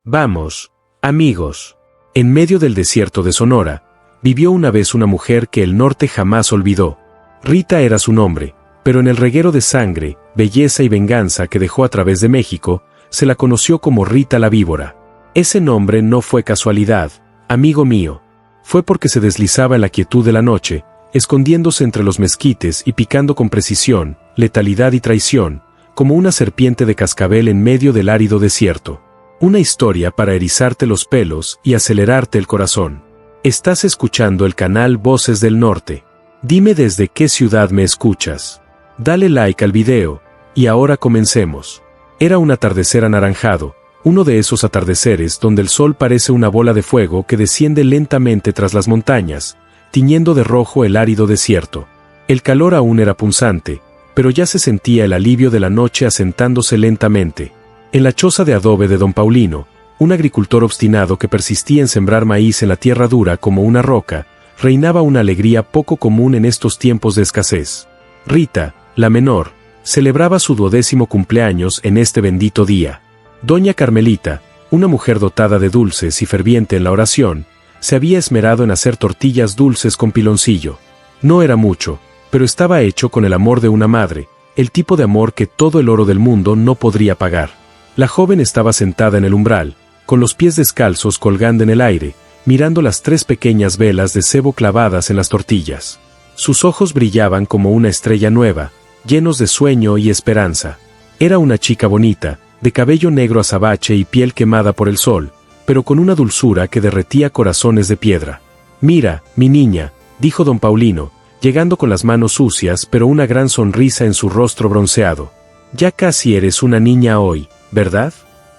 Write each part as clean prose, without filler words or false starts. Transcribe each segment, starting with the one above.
Vamos, amigos. En medio del desierto de Sonora, vivió una vez una mujer que el norte jamás olvidó. Rita era su nombre, pero en el reguero de sangre, belleza y venganza que dejó a través de México, se la conoció como Rita la Víbora. Ese nombre no fue casualidad, amigo mío. Fue porque se deslizaba en la quietud de la noche, escondiéndose entre los mezquites y picando con precisión, letalidad y traición, como una serpiente de cascabel en medio del árido desierto. Una historia para erizarte los pelos y acelerarte el corazón. Estás escuchando el canal Voces del Norte. Dime desde qué ciudad me escuchas. Dale like al video, y ahora comencemos. Era un atardecer anaranjado, uno de esos atardeceres donde el sol parece una bola de fuego que desciende lentamente tras las montañas, tiñendo de rojo el árido desierto. El calor aún era punzante, pero ya se sentía el alivio de la noche asentándose lentamente. En la choza de adobe de don Paulino, un agricultor obstinado que persistía en sembrar maíz en la tierra dura como una roca, reinaba una alegría poco común en estos tiempos de escasez. Rita, la menor, celebraba su 12º cumpleaños en este bendito día. Doña Carmelita, una mujer dotada de dulces y ferviente en la oración, se había esmerado en hacer tortillas dulces con piloncillo. No era mucho, pero estaba hecho con el amor de una madre, el tipo de amor que todo el oro del mundo no podría pagar. La joven estaba sentada en el umbral, con los pies descalzos colgando en el aire, mirando las 3 pequeñas velas de sebo clavadas en las tortillas. Sus ojos brillaban como una estrella nueva, llenos de sueño y esperanza. Era una chica bonita, de cabello negro azabache y piel quemada por el sol, pero con una dulzura que derretía corazones de piedra. «Mira, mi niña», dijo don Paulino, llegando con las manos sucias pero una gran sonrisa en su rostro bronceado. «Ya casi eres una niña hoy, ¿verdad?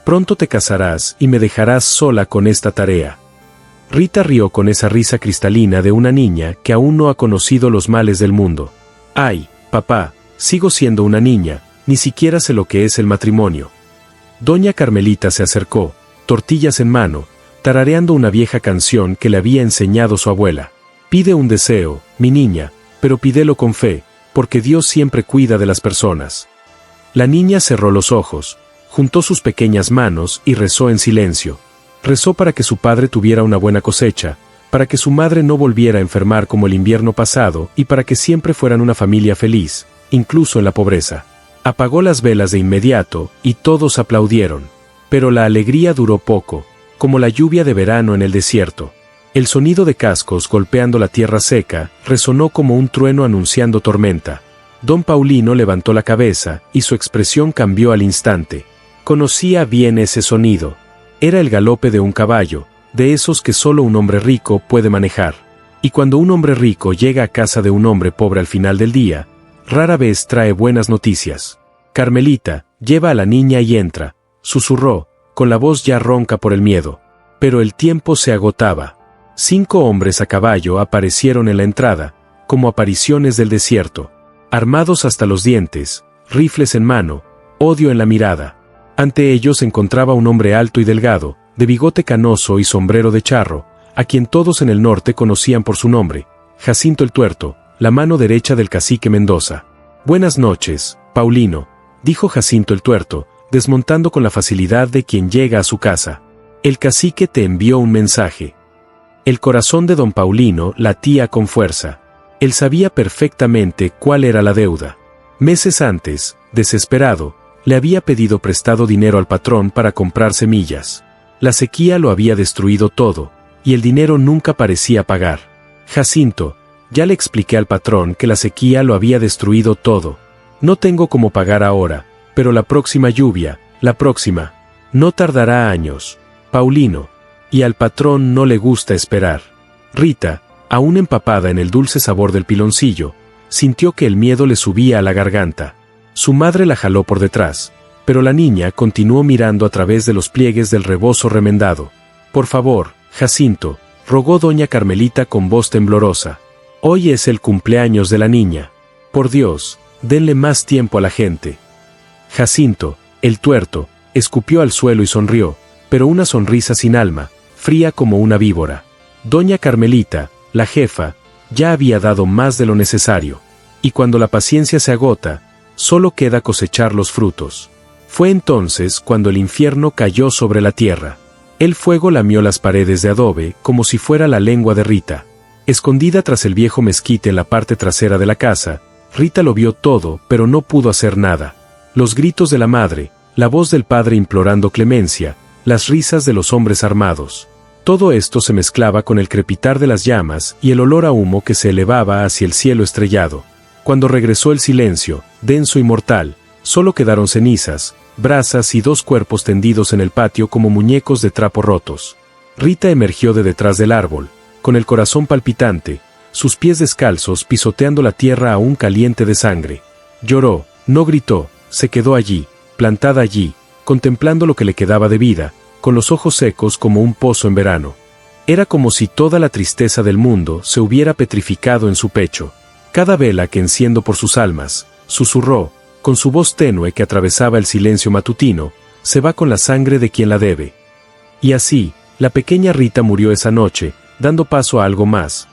Pronto te casarás y me dejarás sola con esta tarea». Rita rió con esa risa cristalina de una niña que aún no ha conocido los males del mundo. «Ay, papá, sigo siendo una niña, ni siquiera sé lo que es el matrimonio». Doña Carmelita se acercó, tortillas en mano, tarareando una vieja canción que le había enseñado su abuela. «Pide un deseo, mi niña, pero pídelo con fe, porque Dios siempre cuida de las personas». La niña cerró los ojos, juntó sus pequeñas manos y rezó en silencio. Rezó para que su padre tuviera una buena cosecha, para que su madre no volviera a enfermar como el invierno pasado y para que siempre fueran una familia feliz, incluso en la pobreza. Apagó las velas de inmediato y todos aplaudieron. Pero la alegría duró poco, como la lluvia de verano en el desierto. El sonido de cascos golpeando la tierra seca resonó como un trueno anunciando tormenta. Don Paulino levantó la cabeza y su expresión cambió al instante. Conocía bien ese sonido. Era el galope de un caballo, de esos que solo un hombre rico puede manejar. Y cuando un hombre rico llega a casa de un hombre pobre al final del día, rara vez trae buenas noticias. «Carmelita, lleva a la niña y entra», susurró, con la voz ya ronca por el miedo. Pero el tiempo se agotaba. 5 hombres a caballo aparecieron en la entrada, como apariciones del desierto. Armados hasta los dientes, rifles en mano, odio en la mirada. Ante ellos se encontraba un hombre alto y delgado, de bigote canoso y sombrero de charro, a quien todos en el norte conocían por su nombre, Jacinto el Tuerto, la mano derecha del cacique Mendoza. «Buenas noches, Paulino», dijo Jacinto el Tuerto, desmontando con la facilidad de quien llega a su casa. «El cacique te envió un mensaje». El corazón de don Paulino latía con fuerza. Él sabía perfectamente cuál era la deuda. Meses antes, desesperado, le había pedido prestado dinero al patrón para comprar semillas. La sequía lo había destruido todo, y el dinero nunca parecía pagar. «Jacinto, ya le expliqué al patrón que la sequía lo había destruido todo. No tengo cómo pagar ahora, pero la próxima lluvia, la próxima, no tardará años, Paulino». Y al patrón no le gusta esperar. Rita, aún empapada en el dulce sabor del piloncillo, sintió que el miedo le subía a la garganta. Su madre la jaló por detrás, pero la niña continuó mirando a través de los pliegues del rebozo remendado. «Por favor, Jacinto», rogó doña Carmelita con voz temblorosa. «Hoy es el cumpleaños de la niña. Por Dios, denle más tiempo a la gente». Jacinto, el Tuerto, escupió al suelo y sonrió, pero una sonrisa sin alma, fría como una víbora. Doña Carmelita, la jefa, ya había dado más de lo necesario. Y cuando la paciencia se agota, solo queda cosechar los frutos. Fue entonces cuando el infierno cayó sobre la tierra. El fuego lamió las paredes de adobe como si fuera la lengua de Rita. Escondida tras el viejo mezquite en la parte trasera de la casa, Rita lo vio todo, pero no pudo hacer nada. Los gritos de la madre, la voz del padre implorando clemencia, las risas de los hombres armados. Todo esto se mezclaba con el crepitar de las llamas y el olor a humo que se elevaba hacia el cielo estrellado. Cuando regresó el silencio, denso y mortal, solo quedaron cenizas, brasas y dos cuerpos tendidos en el patio como muñecos de trapo rotos. Rita emergió de detrás del árbol, con el corazón palpitante, sus pies descalzos pisoteando la tierra aún caliente de sangre. Lloró, no gritó, se quedó allí, plantada allí, contemplando lo que le quedaba de vida, con los ojos secos como un pozo en verano. Era como si toda la tristeza del mundo se hubiera petrificado en su pecho. Cada vela que enciendo por sus almas, susurró, con su voz tenue que atravesaba el silencio matutino, se va con la sangre de quien la debe. Y así, la pequeña Rita murió esa noche, dando paso a algo más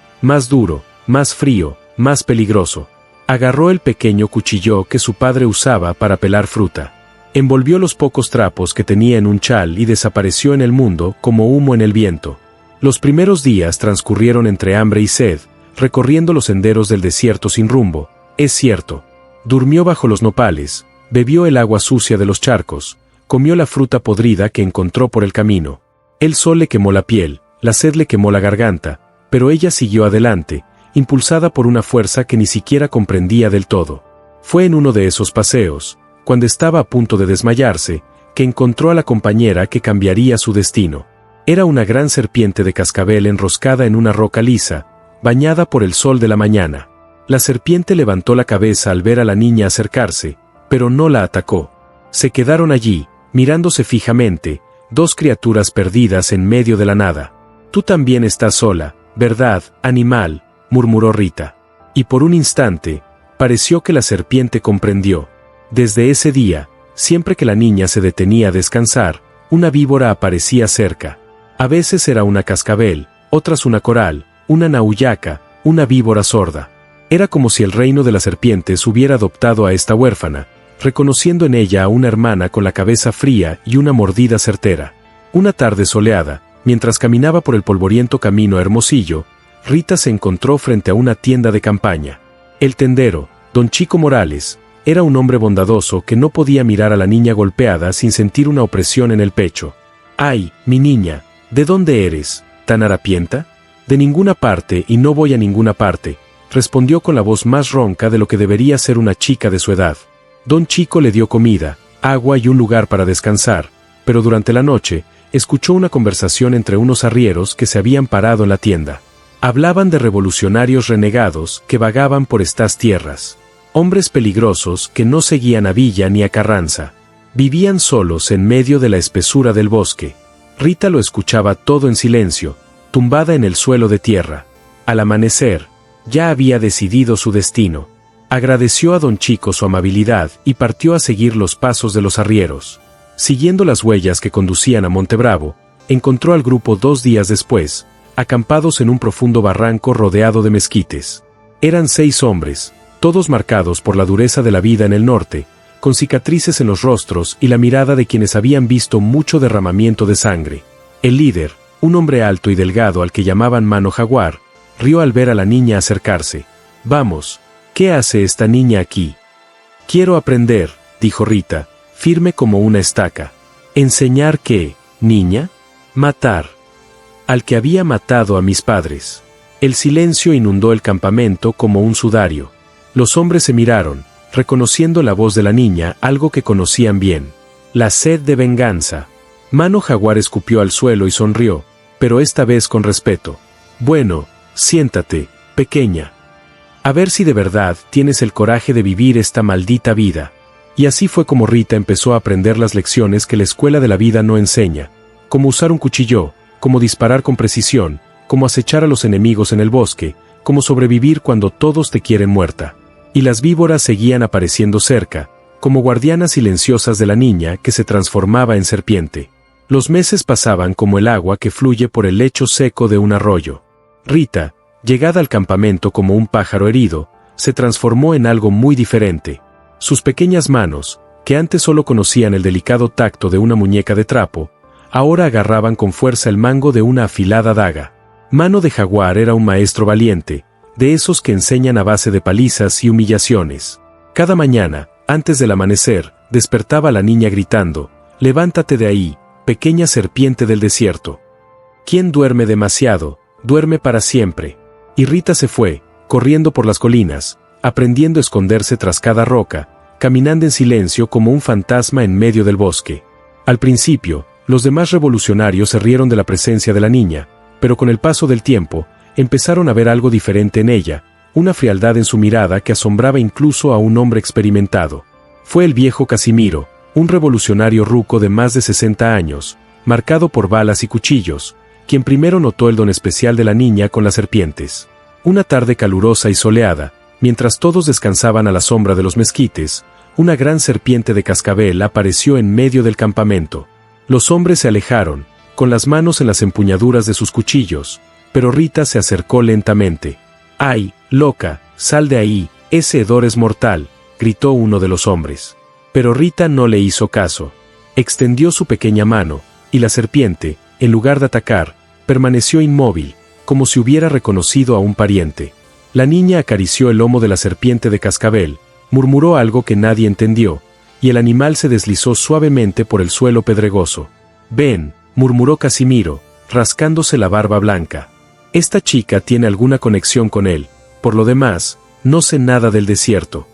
duro, más frío, más peligroso. Agarró el pequeño cuchillo que su padre usaba para pelar fruta. Envolvió los pocos trapos que tenía en un chal y desapareció en el mundo como humo en el viento. Los primeros días transcurrieron entre hambre y sed, recorriendo los senderos del desierto sin rumbo, es cierto. Durmió bajo los nopales, bebió el agua sucia de los charcos, comió la fruta podrida que encontró por el camino. El sol le quemó la piel, la sed le quemó la garganta, pero ella siguió adelante, impulsada por una fuerza que ni siquiera comprendía del todo. Fue en uno de esos paseos, cuando estaba a punto de desmayarse, que encontró a la compañera que cambiaría su destino. Era una gran serpiente de cascabel enroscada en una roca lisa, bañada por el sol de la mañana. La serpiente levantó la cabeza al ver a la niña acercarse, pero no la atacó. Se quedaron allí, mirándose fijamente, dos criaturas perdidas en medio de la nada. «Tú también estás sola, ¿verdad, animal?», murmuró Rita. Y por un instante, pareció que la serpiente comprendió. Desde ese día, siempre que la niña se detenía a descansar, una víbora aparecía cerca. A veces era una cascabel, otras una coral, una nauyaca, una víbora sorda. Era como si el reino de las serpientes hubiera adoptado a esta huérfana, reconociendo en ella a una hermana con la cabeza fría y una mordida certera. Una tarde soleada, mientras caminaba por el polvoriento camino a Hermosillo, Rita se encontró frente a una tienda de campaña. El tendero, don Chico Morales, era un hombre bondadoso que no podía mirar a la niña golpeada sin sentir una opresión en el pecho. «Ay, mi niña, ¿de dónde eres? ¿Tan harapienta?» «De ninguna parte y no voy a ninguna parte», respondió con la voz más ronca de lo que debería ser una chica de su edad. Don Chico le dio comida, agua y un lugar para descansar, pero durante la noche, escuchó una conversación entre unos arrieros que se habían parado en la tienda. Hablaban de revolucionarios renegados que vagaban por estas tierras. Hombres peligrosos que no seguían a Villa ni a Carranza. Vivían solos en medio de la espesura del bosque. Rita lo escuchaba todo en silencio, tumbada en el suelo de tierra. Al amanecer, ya había decidido su destino. Agradeció a don Chico su amabilidad y partió a seguir los pasos de los arrieros. Siguiendo las huellas que conducían a Montebravo, encontró al grupo 2 días después, acampados en un profundo barranco rodeado de mezquites. Eran 6 hombres, todos marcados por la dureza de la vida en el norte, con cicatrices en los rostros y la mirada de quienes habían visto mucho derramamiento de sangre. El líder, un hombre alto y delgado al que llamaban Mano Jaguar, rió al ver a la niña acercarse. «Vamos, ¿qué hace esta niña aquí?» «Quiero aprender», dijo Rita, firme como una estaca. «¿Enseñar qué, niña?» «Matar. Al que había matado a mis padres». El silencio inundó el campamento como un sudario. Los hombres se miraron, reconociendo la voz de la niña, algo que conocían bien. La sed de venganza. Mano Jaguar escupió al suelo y sonrió, pero esta vez con respeto. «Bueno, siéntate, pequeña. A ver si de verdad tienes el coraje de vivir esta maldita vida». Y así fue como Rita empezó a aprender las lecciones que la escuela de la vida no enseña. Cómo usar un cuchillo, cómo disparar con precisión, cómo acechar a los enemigos en el bosque, cómo sobrevivir cuando todos te quieren muerta. Y las víboras seguían apareciendo cerca, como guardianas silenciosas de la niña que se transformaba en serpiente. Los meses pasaban como el agua que fluye por el lecho seco de un arroyo. Rita, llegada al campamento como un pájaro herido, se transformó en algo muy diferente. Sus pequeñas manos, que antes solo conocían el delicado tacto de una muñeca de trapo, ahora agarraban con fuerza el mango de una afilada daga. Mano de Jaguar era un maestro valiente, de esos que enseñan a base de palizas y humillaciones. Cada mañana, antes del amanecer, despertaba a la niña gritando: «Levántate de ahí, pequeña serpiente del desierto. Quien duerme demasiado, duerme para siempre». Y Rita se fue, corriendo por las colinas, aprendiendo a esconderse tras cada roca, caminando en silencio como un fantasma en medio del bosque. Al principio, los demás revolucionarios se rieron de la presencia de la niña, pero con el paso del tiempo, empezaron a ver algo diferente en ella, una frialdad en su mirada que asombraba incluso a un hombre experimentado. Fue el viejo Casimiro, un revolucionario ruco de más de 60 años, marcado por balas y cuchillos, quien primero notó el don especial de la niña con las serpientes. Una tarde calurosa y soleada, mientras todos descansaban a la sombra de los mezquites, una gran serpiente de cascabel apareció en medio del campamento. Los hombres se alejaron, con las manos en las empuñaduras de sus cuchillos, pero Rita se acercó lentamente. «¡Ay, loca, sal de ahí, ese hedor es mortal!», gritó uno de los hombres. Pero Rita no le hizo caso. Extendió su pequeña mano, y la serpiente, en lugar de atacar, permaneció inmóvil, como si hubiera reconocido a un pariente. La niña acarició el lomo de la serpiente de cascabel, murmuró algo que nadie entendió, y el animal se deslizó suavemente por el suelo pedregoso. «Ven», murmuró Casimiro, rascándose la barba blanca. «Esta chica tiene alguna conexión con él, por lo demás, no sé nada del desierto».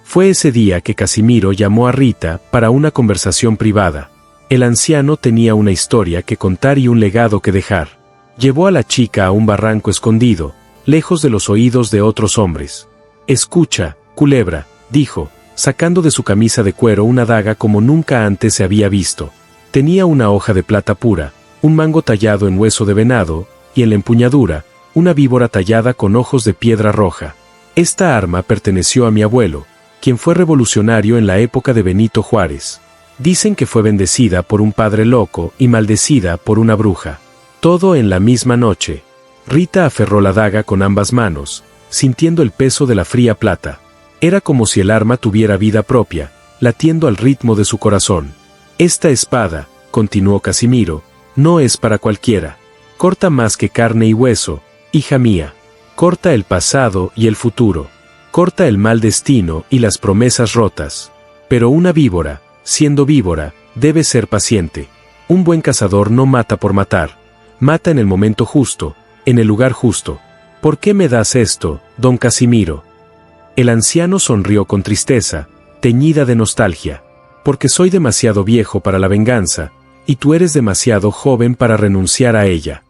Fue ese día que Casimiro llamó a Rita para una conversación privada. El anciano tenía una historia que contar y un legado que dejar. Llevó a la chica a un barranco escondido, lejos de los oídos de otros hombres. «Escucha, culebra», dijo, sacando de su camisa de cuero una daga como nunca antes se había visto. Tenía una hoja de plata pura, un mango tallado en hueso de venado, y en la empuñadura, una víbora tallada con ojos de piedra roja. Esta arma perteneció a mi abuelo, quien fue revolucionario en la época de Benito Juárez. Dicen que fue bendecida por un padre loco y maldecida por una bruja. Todo en la misma noche. Rita aferró la daga con ambas manos, sintiendo el peso de la fría plata. Era como si el arma tuviera vida propia, latiendo al ritmo de su corazón. «Esta espada», continuó Casimiro, «no es para cualquiera. Corta más que carne y hueso, hija mía. Corta el pasado y el futuro. Corta el mal destino y las promesas rotas. Pero una víbora, siendo víbora, debe ser paciente. Un buen cazador no mata por matar. Mata en el momento justo, en el lugar justo. ¿Por qué me das esto, don Casimiro?». El anciano sonrió con tristeza, teñida de nostalgia. «Porque soy demasiado viejo para la venganza, y tú eres demasiado joven para renunciar a ella.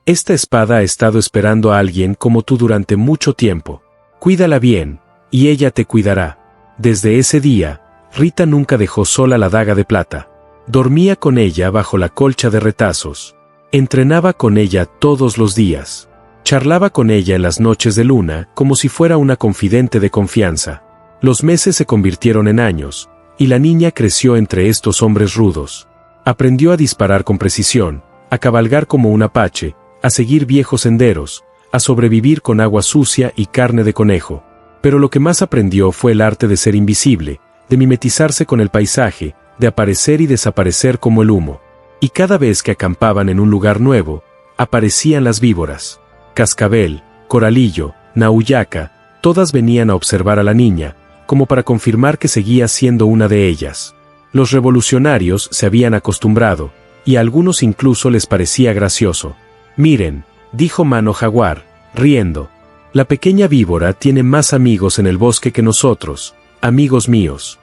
Esta espada ha estado esperando a alguien como tú durante mucho tiempo. Cuídala bien, y ella te cuidará». Desde ese día, Rita nunca dejó sola la daga de plata. Dormía con ella bajo la colcha de retazos. Entrenaba con ella todos los días. Charlaba con ella en las noches de luna como si fuera una confidente de confianza. Los meses se convirtieron en años, y la niña creció entre estos hombres rudos. Aprendió a disparar con precisión, a cabalgar como un apache, a seguir viejos senderos, a sobrevivir con agua sucia y carne de conejo. Pero lo que más aprendió fue el arte de ser invisible, de mimetizarse con el paisaje, de aparecer y desaparecer como el humo. Y cada vez que acampaban en un lugar nuevo, aparecían las víboras. Cascabel, coralillo, nauyaca, todas venían a observar a la niña, como para confirmar que seguía siendo una de ellas. Los revolucionarios se habían acostumbrado, y a algunos incluso les parecía gracioso. «Miren», dijo Mano Jaguar, riendo, «la pequeña víbora tiene más amigos en el bosque que nosotros, amigos míos».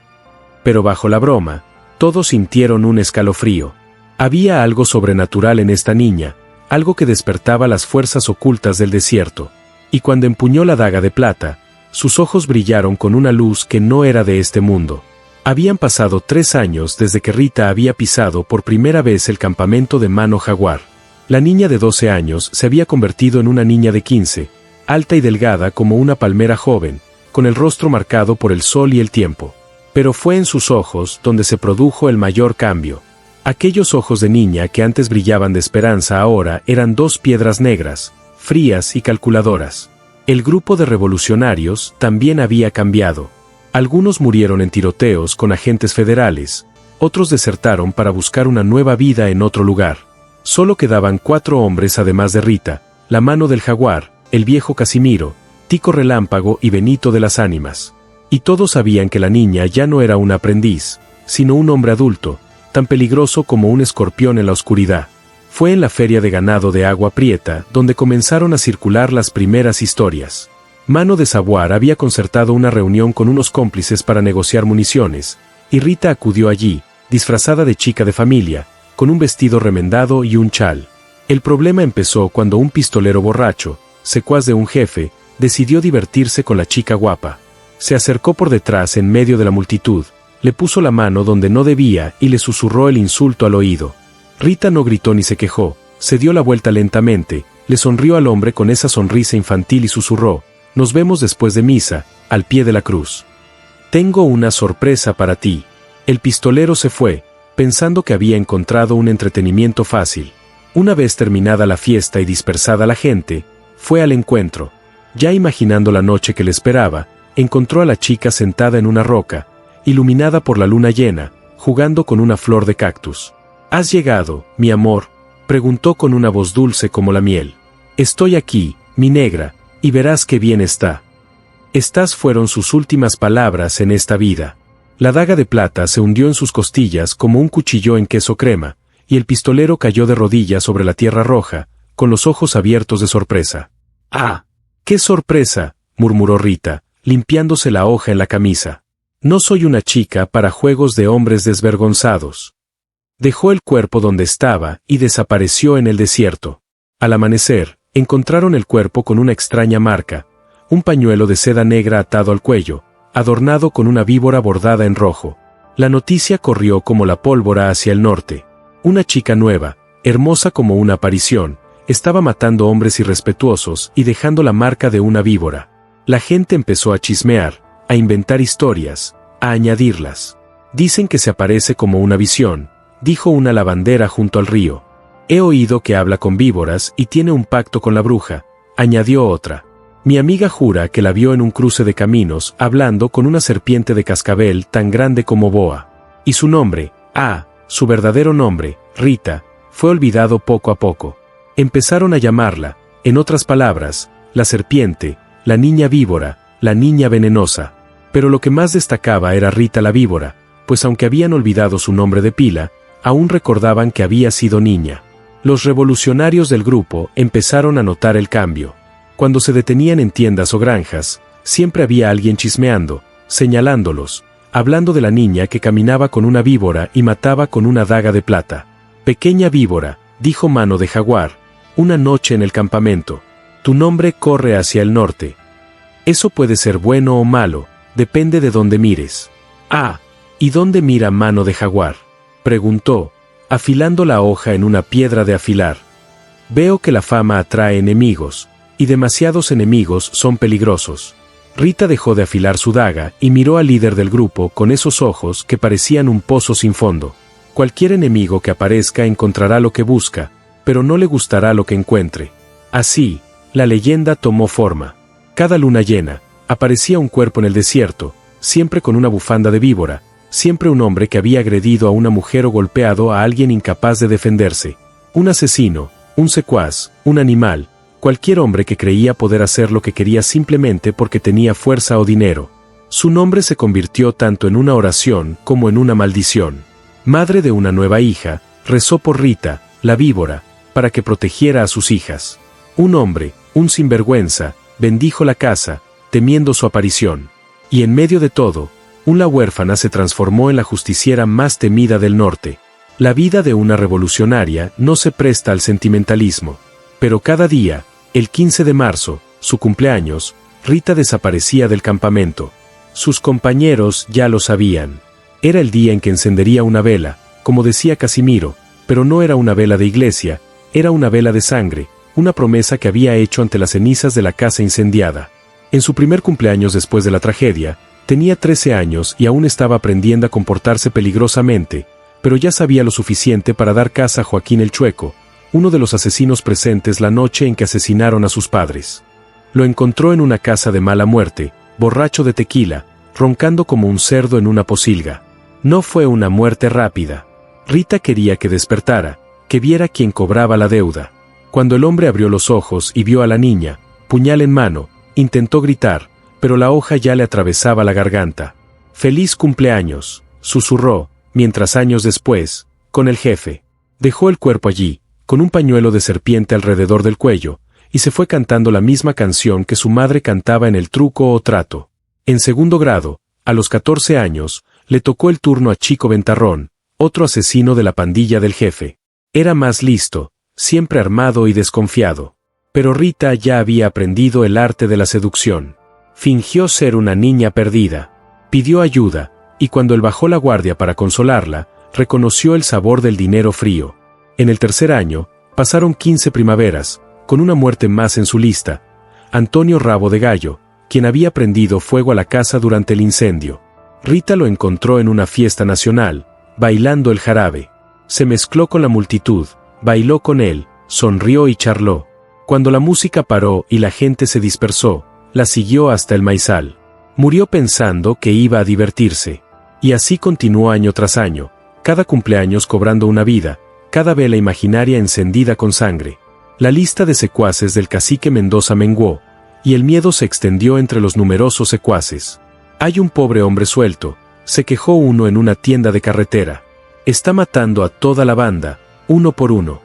Pero bajo la broma, todos sintieron un escalofrío. Había algo sobrenatural en esta niña, algo que despertaba las fuerzas ocultas del desierto. Y cuando empuñó la daga de plata, sus ojos brillaron con una luz que no era de este mundo. Habían pasado 3 años desde que Rita había pisado por primera vez el campamento de Mano Jaguar. La niña de 12 años se había convertido en una niña de 15, alta y delgada como una palmera joven, con el rostro marcado por el sol y el tiempo. Pero fue en sus ojos donde se produjo el mayor cambio. Aquellos ojos de niña que antes brillaban de esperanza ahora eran 2 piedras negras, frías y calculadoras. El grupo de revolucionarios también había cambiado. Algunos murieron en tiroteos con agentes federales, otros desertaron para buscar una nueva vida en otro lugar. Solo quedaban 4 hombres además de Rita, la mano del jaguar, el viejo Casimiro, Tico Relámpago y Benito de las Ánimas. Y todos sabían que la niña ya no era un aprendiz, sino un hombre adulto, tan peligroso como un escorpión en la oscuridad. Fue en la feria de ganado de Agua Prieta donde comenzaron a circular las primeras historias. Mano de Saguar había concertado una reunión con unos cómplices para negociar municiones, y Rita acudió allí, disfrazada de chica de familia, con un vestido remendado y un chal. El problema empezó cuando un pistolero borracho, secuaz de un jefe, decidió divertirse con la chica guapa. Se acercó por detrás en medio de la multitud, le puso la mano donde no debía y le susurró el insulto al oído. Rita no gritó ni se quejó, se dio la vuelta lentamente, le sonrió al hombre con esa sonrisa infantil y susurró: «Nos vemos después de misa, al pie de la cruz. Tengo una sorpresa para ti». El pistolero se fue, pensando que había encontrado un entretenimiento fácil. Una vez terminada la fiesta y dispersada la gente, fue al encuentro. Ya imaginando la noche que le esperaba, encontró a la chica sentada en una roca, iluminada por la luna llena, jugando con una flor de cactus. «¿Has llegado, mi amor?», preguntó con una voz dulce como la miel. «Estoy aquí, mi negra, y verás qué bien está». Estas fueron sus últimas palabras en esta vida. La daga de plata se hundió en sus costillas como un cuchillo en queso crema, y el pistolero cayó de rodillas sobre la tierra roja, con los ojos abiertos de sorpresa. «¡Ah! ¡Qué sorpresa!», murmuró Rita, limpiándose la hoja en la camisa. «No soy una chica para juegos de hombres desvergonzados». Dejó el cuerpo donde estaba y desapareció en el desierto. Al amanecer, encontraron el cuerpo con una extraña marca, un pañuelo de seda negra atado al cuello, adornado con una víbora bordada en rojo. La noticia corrió como la pólvora hacia el norte. Una chica nueva, hermosa como una aparición, estaba matando hombres irrespetuosos y dejando la marca de una víbora. La gente empezó a chismear, a inventar historias, a añadirlas. «Dicen que se aparece como una visión», dijo una lavandera junto al río. «He oído que habla con víboras y tiene un pacto con la bruja», añadió otra. «Mi amiga jura que la vio en un cruce de caminos hablando con una serpiente de cascabel tan grande como boa. Y su nombre, su verdadero nombre, Rita, fue olvidado poco a poco. Empezaron a llamarla, en otras palabras, la serpiente, la niña víbora, la niña venenosa. Pero lo que más destacaba era Rita la víbora, pues aunque habían olvidado su nombre de pila, aún recordaban que había sido niña. Los revolucionarios del grupo empezaron a notar el cambio. Cuando se detenían en tiendas o granjas, siempre había alguien chismeando, señalándolos, hablando de la niña que caminaba con una víbora y mataba con una daga de plata. «Pequeña víbora», dijo Mano de Jaguar, una noche en el campamento, «tu nombre corre hacia el norte. Eso puede ser bueno o malo, depende de dónde mires». «¿Y dónde mira Mano de Jaguar?», preguntó, afilando la hoja en una piedra de afilar. «Veo que la fama atrae enemigos, y demasiados enemigos son peligrosos». Rita dejó de afilar su daga y miró al líder del grupo con esos ojos que parecían un pozo sin fondo. Cualquier enemigo que aparezca encontrará lo que busca, pero no le gustará lo que encuentre. Así, la leyenda tomó forma. Cada luna llena, aparecía un cuerpo en el desierto, siempre con una bufanda de víbora, siempre un hombre que había agredido a una mujer o golpeado a alguien incapaz de defenderse. Un asesino, un secuaz, un animal, cualquier hombre que creía poder hacer lo que quería simplemente porque tenía fuerza o dinero. Su nombre se convirtió tanto en una oración como en una maldición. Madre de una nueva hija, rezó por Rita, la víbora, para que protegiera a sus hijas. Un hombre, un sinvergüenza, bendijo la casa, temiendo su aparición. Y en medio de todo, una huérfana se transformó en la justiciera más temida del norte. La vida de una revolucionaria no se presta al sentimentalismo. Pero cada día, el 15 de marzo, su cumpleaños, Rita desaparecía del campamento. Sus compañeros ya lo sabían. Era el día en que encendería una vela, como decía Casimiro, pero no era una vela de iglesia, era una vela de sangre, una promesa que había hecho ante las cenizas de la casa incendiada. En su primer cumpleaños después de la tragedia, tenía 13 años y aún estaba aprendiendo a comportarse peligrosamente, pero ya sabía lo suficiente para dar caza a Joaquín el Chueco, uno de los asesinos presentes la noche en que asesinaron a sus padres. Lo encontró en una casa de mala muerte, borracho de tequila, roncando como un cerdo en una pocilga. No fue una muerte rápida. Rita quería que despertara, que viera quién cobraba la deuda. Cuando el hombre abrió los ojos y vio a la niña, puñal en mano, intentó gritar, pero la hoja ya le atravesaba la garganta. «Feliz cumpleaños», susurró, mientras años después, con el jefe. Dejó el cuerpo allí, con un pañuelo de serpiente alrededor del cuello, y se fue cantando la misma canción que su madre cantaba en el truco o trato. En segundo grado, a los 14 años, le tocó el turno a Chico Ventarrón, otro asesino de la pandilla del jefe. Era más listo, siempre armado y desconfiado. Pero Rita ya había aprendido el arte de la seducción. Fingió ser una niña perdida. Pidió ayuda, y cuando él bajó la guardia para consolarla, reconoció el sabor del dinero frío. En el tercer año, pasaron 15 primaveras, con una muerte más en su lista. Antonio Rabo de Gallo, quien había prendido fuego a la casa durante el incendio. Rita lo encontró en una fiesta nacional, bailando el jarabe. Se mezcló con la multitud, bailó con él, sonrió y charló. Cuando la música paró y la gente se dispersó, la siguió hasta el maizal. Murió pensando que iba a divertirse. Y así continuó año tras año, cada cumpleaños cobrando una vida, cada vela imaginaria encendida con sangre. La lista de secuaces del cacique Mendoza menguó, y el miedo se extendió entre los numerosos secuaces. «Hay un pobre hombre suelto», se quejó uno en una tienda de carretera. «Está matando a toda la banda, uno por uno».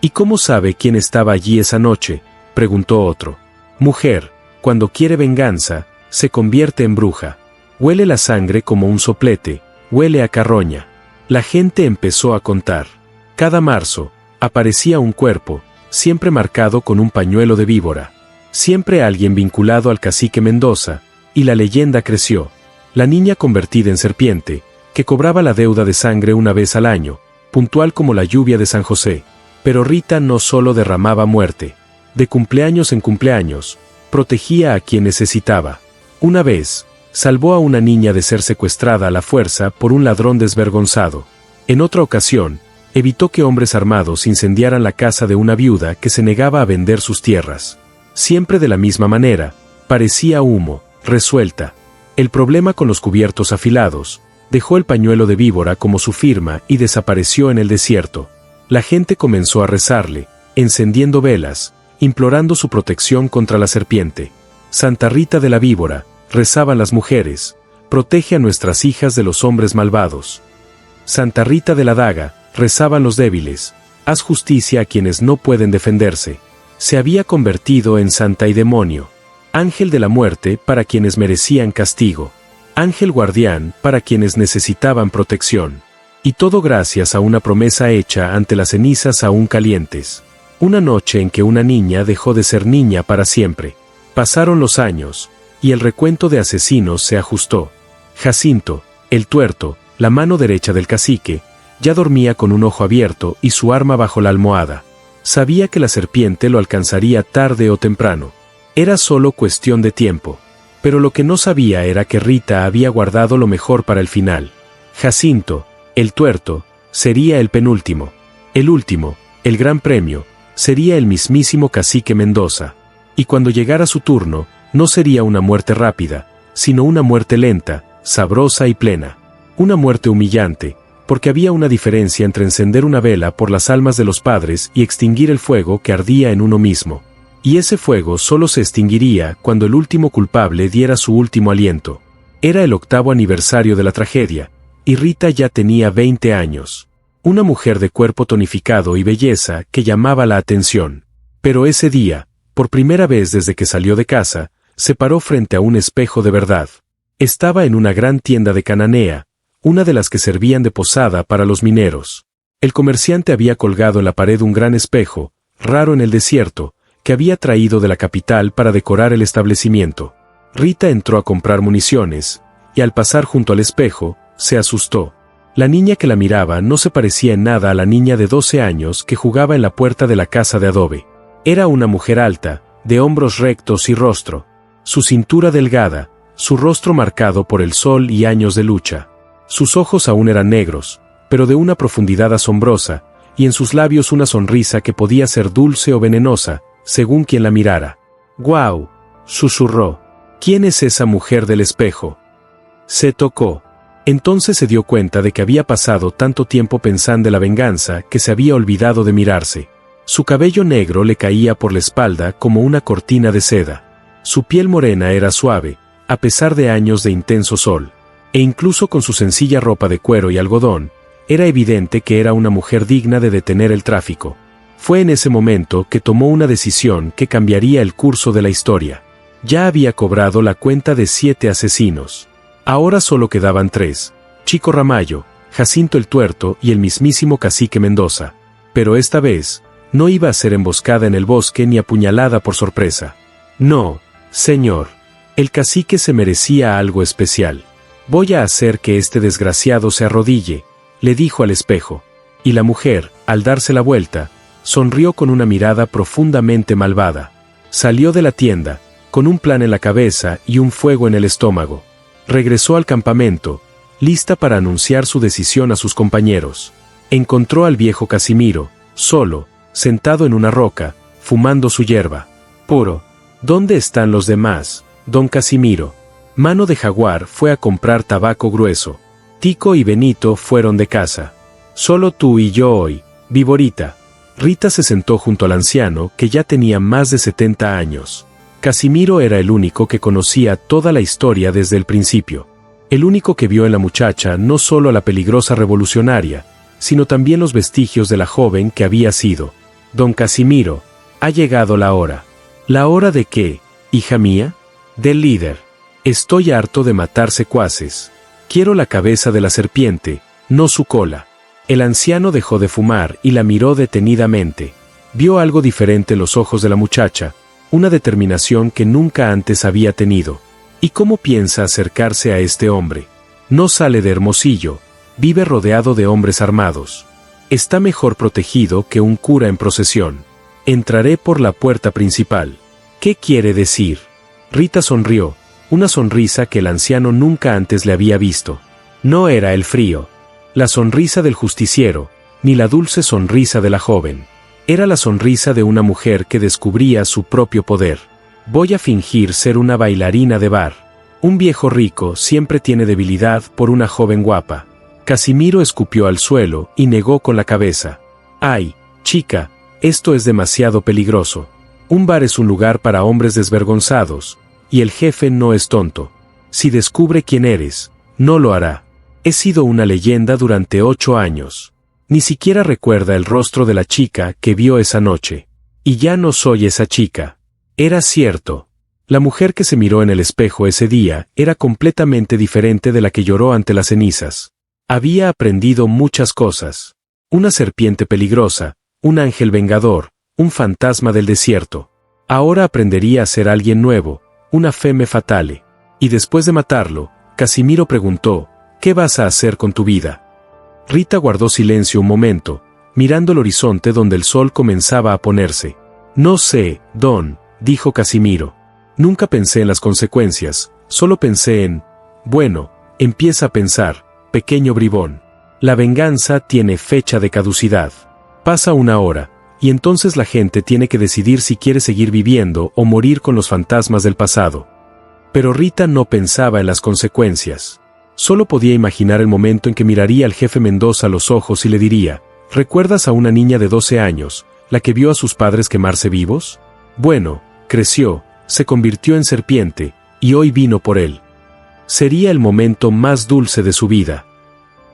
«¿Y cómo sabe quién estaba allí esa noche?», preguntó otro. «Mujer, cuando quiere venganza, se convierte en bruja. Huele la sangre como un soplete, huele a carroña». La gente empezó a contar. Cada marzo, aparecía un cuerpo, siempre marcado con un pañuelo de víbora. Siempre alguien vinculado al cacique Mendoza, y la leyenda creció. La niña convertida en serpiente, que cobraba la deuda de sangre una vez al año, puntual como la lluvia de San José. Pero Rita no solo derramaba muerte. De cumpleaños en cumpleaños, protegía a quien necesitaba. Una vez, salvó a una niña de ser secuestrada a la fuerza por un ladrón desvergonzado. En otra ocasión, evitó que hombres armados incendiaran la casa de una viuda que se negaba a vender sus tierras. Siempre de la misma manera, parecía humo, resuelta. El problema con los cubiertos afilados, dejó el pañuelo de víbora como su firma y desapareció en el desierto. La gente comenzó a rezarle, encendiendo velas, implorando su protección contra la serpiente. «Santa Rita de la Víbora», rezaban las mujeres, «protege a nuestras hijas de los hombres malvados». «Santa Rita de la Daga», rezaban los débiles, «haz justicia a quienes no pueden defenderse». Se había convertido en Santa y Demonio. Ángel de la muerte para quienes merecían castigo. Ángel guardián para quienes necesitaban protección. Y todo gracias a una promesa hecha ante las cenizas aún calientes. Una noche en que una niña dejó de ser niña para siempre. Pasaron los años, y el recuento de asesinos se ajustó. Jacinto, el tuerto, la mano derecha del cacique, ya dormía con un ojo abierto y su arma bajo la almohada. Sabía que la serpiente lo alcanzaría tarde o temprano. Era solo cuestión de tiempo. Pero lo que no sabía era que Rita había guardado lo mejor para el final. Jacinto, el tuerto, sería el penúltimo. El último, el gran premio, sería el mismísimo cacique Mendoza. Y cuando llegara su turno, no sería una muerte rápida, sino una muerte lenta, sabrosa y plena. Una muerte humillante, porque había una diferencia entre encender una vela por las almas de los padres y extinguir el fuego que ardía en uno mismo. Y ese fuego solo se extinguiría cuando el último culpable diera su último aliento. Era el 8º aniversario de la tragedia, y Rita ya tenía 20 años. Una mujer de cuerpo tonificado y belleza que llamaba la atención. Pero ese día, por primera vez desde que salió de casa, se paró frente a un espejo de verdad. Estaba en una gran tienda de Cananea, una de las que servían de posada para los mineros. El comerciante había colgado en la pared un gran espejo, raro en el desierto, que había traído de la capital para decorar el establecimiento. Rita entró a comprar municiones, y al pasar junto al espejo, se asustó. La niña que la miraba no se parecía en nada a la niña de 12 años que jugaba en la puerta de la casa de adobe. Era una mujer alta, de hombros rectos y rostro. Su cintura delgada, su rostro marcado por el sol y años de lucha. Sus ojos aún eran negros, pero de una profundidad asombrosa, y en sus labios una sonrisa que podía ser dulce o venenosa, según quien la mirara. «¡Guau!», susurró. «¿Quién es esa mujer del espejo?». Se tocó. Entonces se dio cuenta de que había pasado tanto tiempo pensando en la venganza que se había olvidado de mirarse. Su cabello negro le caía por la espalda como una cortina de seda. Su piel morena era suave, a pesar de años de intenso sol. E incluso con su sencilla ropa de cuero y algodón, era evidente que era una mujer digna de detener el tráfico. Fue en ese momento que tomó una decisión que cambiaría el curso de la historia. Ya había cobrado la cuenta de 7 asesinos. Ahora solo quedaban 3, Chico Ramallo, Jacinto el Tuerto y el mismísimo Cacique Mendoza. Pero esta vez, no iba a ser emboscada en el bosque ni apuñalada por sorpresa. No, señor. El cacique se merecía algo especial. Voy a hacer que este desgraciado se arrodille, le dijo al espejo. Y la mujer, al darse la vuelta, sonrió con una mirada profundamente malvada. Salió de la tienda, con un plan en la cabeza y un fuego en el estómago. Regresó al campamento, lista para anunciar su decisión a sus compañeros. Encontró al viejo Casimiro, solo, sentado en una roca, fumando su hierba. Puro. ¿Dónde están los demás, don Casimiro? Mano de Jaguar fue a comprar tabaco grueso. Tico y Benito fueron de casa. Solo tú y yo hoy, Viborita. Rita se sentó junto al anciano que ya tenía más de 70 años. Casimiro era el único que conocía toda la historia desde el principio. El único que vio en la muchacha no solo a la peligrosa revolucionaria, sino también los vestigios de la joven que había sido. Don Casimiro, ha llegado la hora. ¿La hora de qué, hija mía? Del líder. Estoy harto de matar secuaces. Quiero la cabeza de la serpiente, no su cola. El anciano dejó de fumar y la miró detenidamente. Vio algo diferente en los ojos de la muchacha, una determinación que nunca antes había tenido. ¿Y cómo piensa acercarse a este hombre? No sale de Hermosillo, vive rodeado de hombres armados. Está mejor protegido que un cura en procesión. Entraré por la puerta principal. ¿Qué quiere decir? Rita sonrió, una sonrisa que el anciano nunca antes le había visto. No era el frío, la sonrisa del justiciero, ni la dulce sonrisa de la joven. Era la sonrisa de una mujer que descubría su propio poder. Voy a fingir ser una bailarina de bar. Un viejo rico siempre tiene debilidad por una joven guapa. Casimiro escupió al suelo y negó con la cabeza. Ay, chica, esto es demasiado peligroso. Un bar es un lugar para hombres desvergonzados, y el jefe no es tonto. Si descubre quién eres, no lo hará. He sido una leyenda durante 8 años. Ni siquiera recuerda el rostro de la chica que vio esa noche. Y ya no soy esa chica. Era cierto. La mujer que se miró en el espejo ese día era completamente diferente de la que lloró ante las cenizas. Había aprendido muchas cosas. Una serpiente peligrosa, un ángel vengador, un fantasma del desierto. Ahora aprendería a ser alguien nuevo, una femme fatale. Y después de matarlo, Casimiro preguntó, ¿qué vas a hacer con tu vida? Rita guardó silencio un momento, mirando el horizonte donde el sol comenzaba a ponerse. No sé, don, dijo Casimiro. Nunca pensé en las consecuencias, solo pensé en... Bueno, empieza a pensar, pequeño bribón. La venganza tiene fecha de caducidad. Pasa 1 hora, y entonces la gente tiene que decidir si quiere seguir viviendo o morir con los fantasmas del pasado. Pero Rita no pensaba en las consecuencias. Solo podía imaginar el momento en que miraría al jefe Mendoza a los ojos y le diría, ¿recuerdas a una niña de 12 años, la que vio a sus padres quemarse vivos? Bueno, creció, se convirtió en serpiente, y hoy vino por él. Sería el momento más dulce de su vida.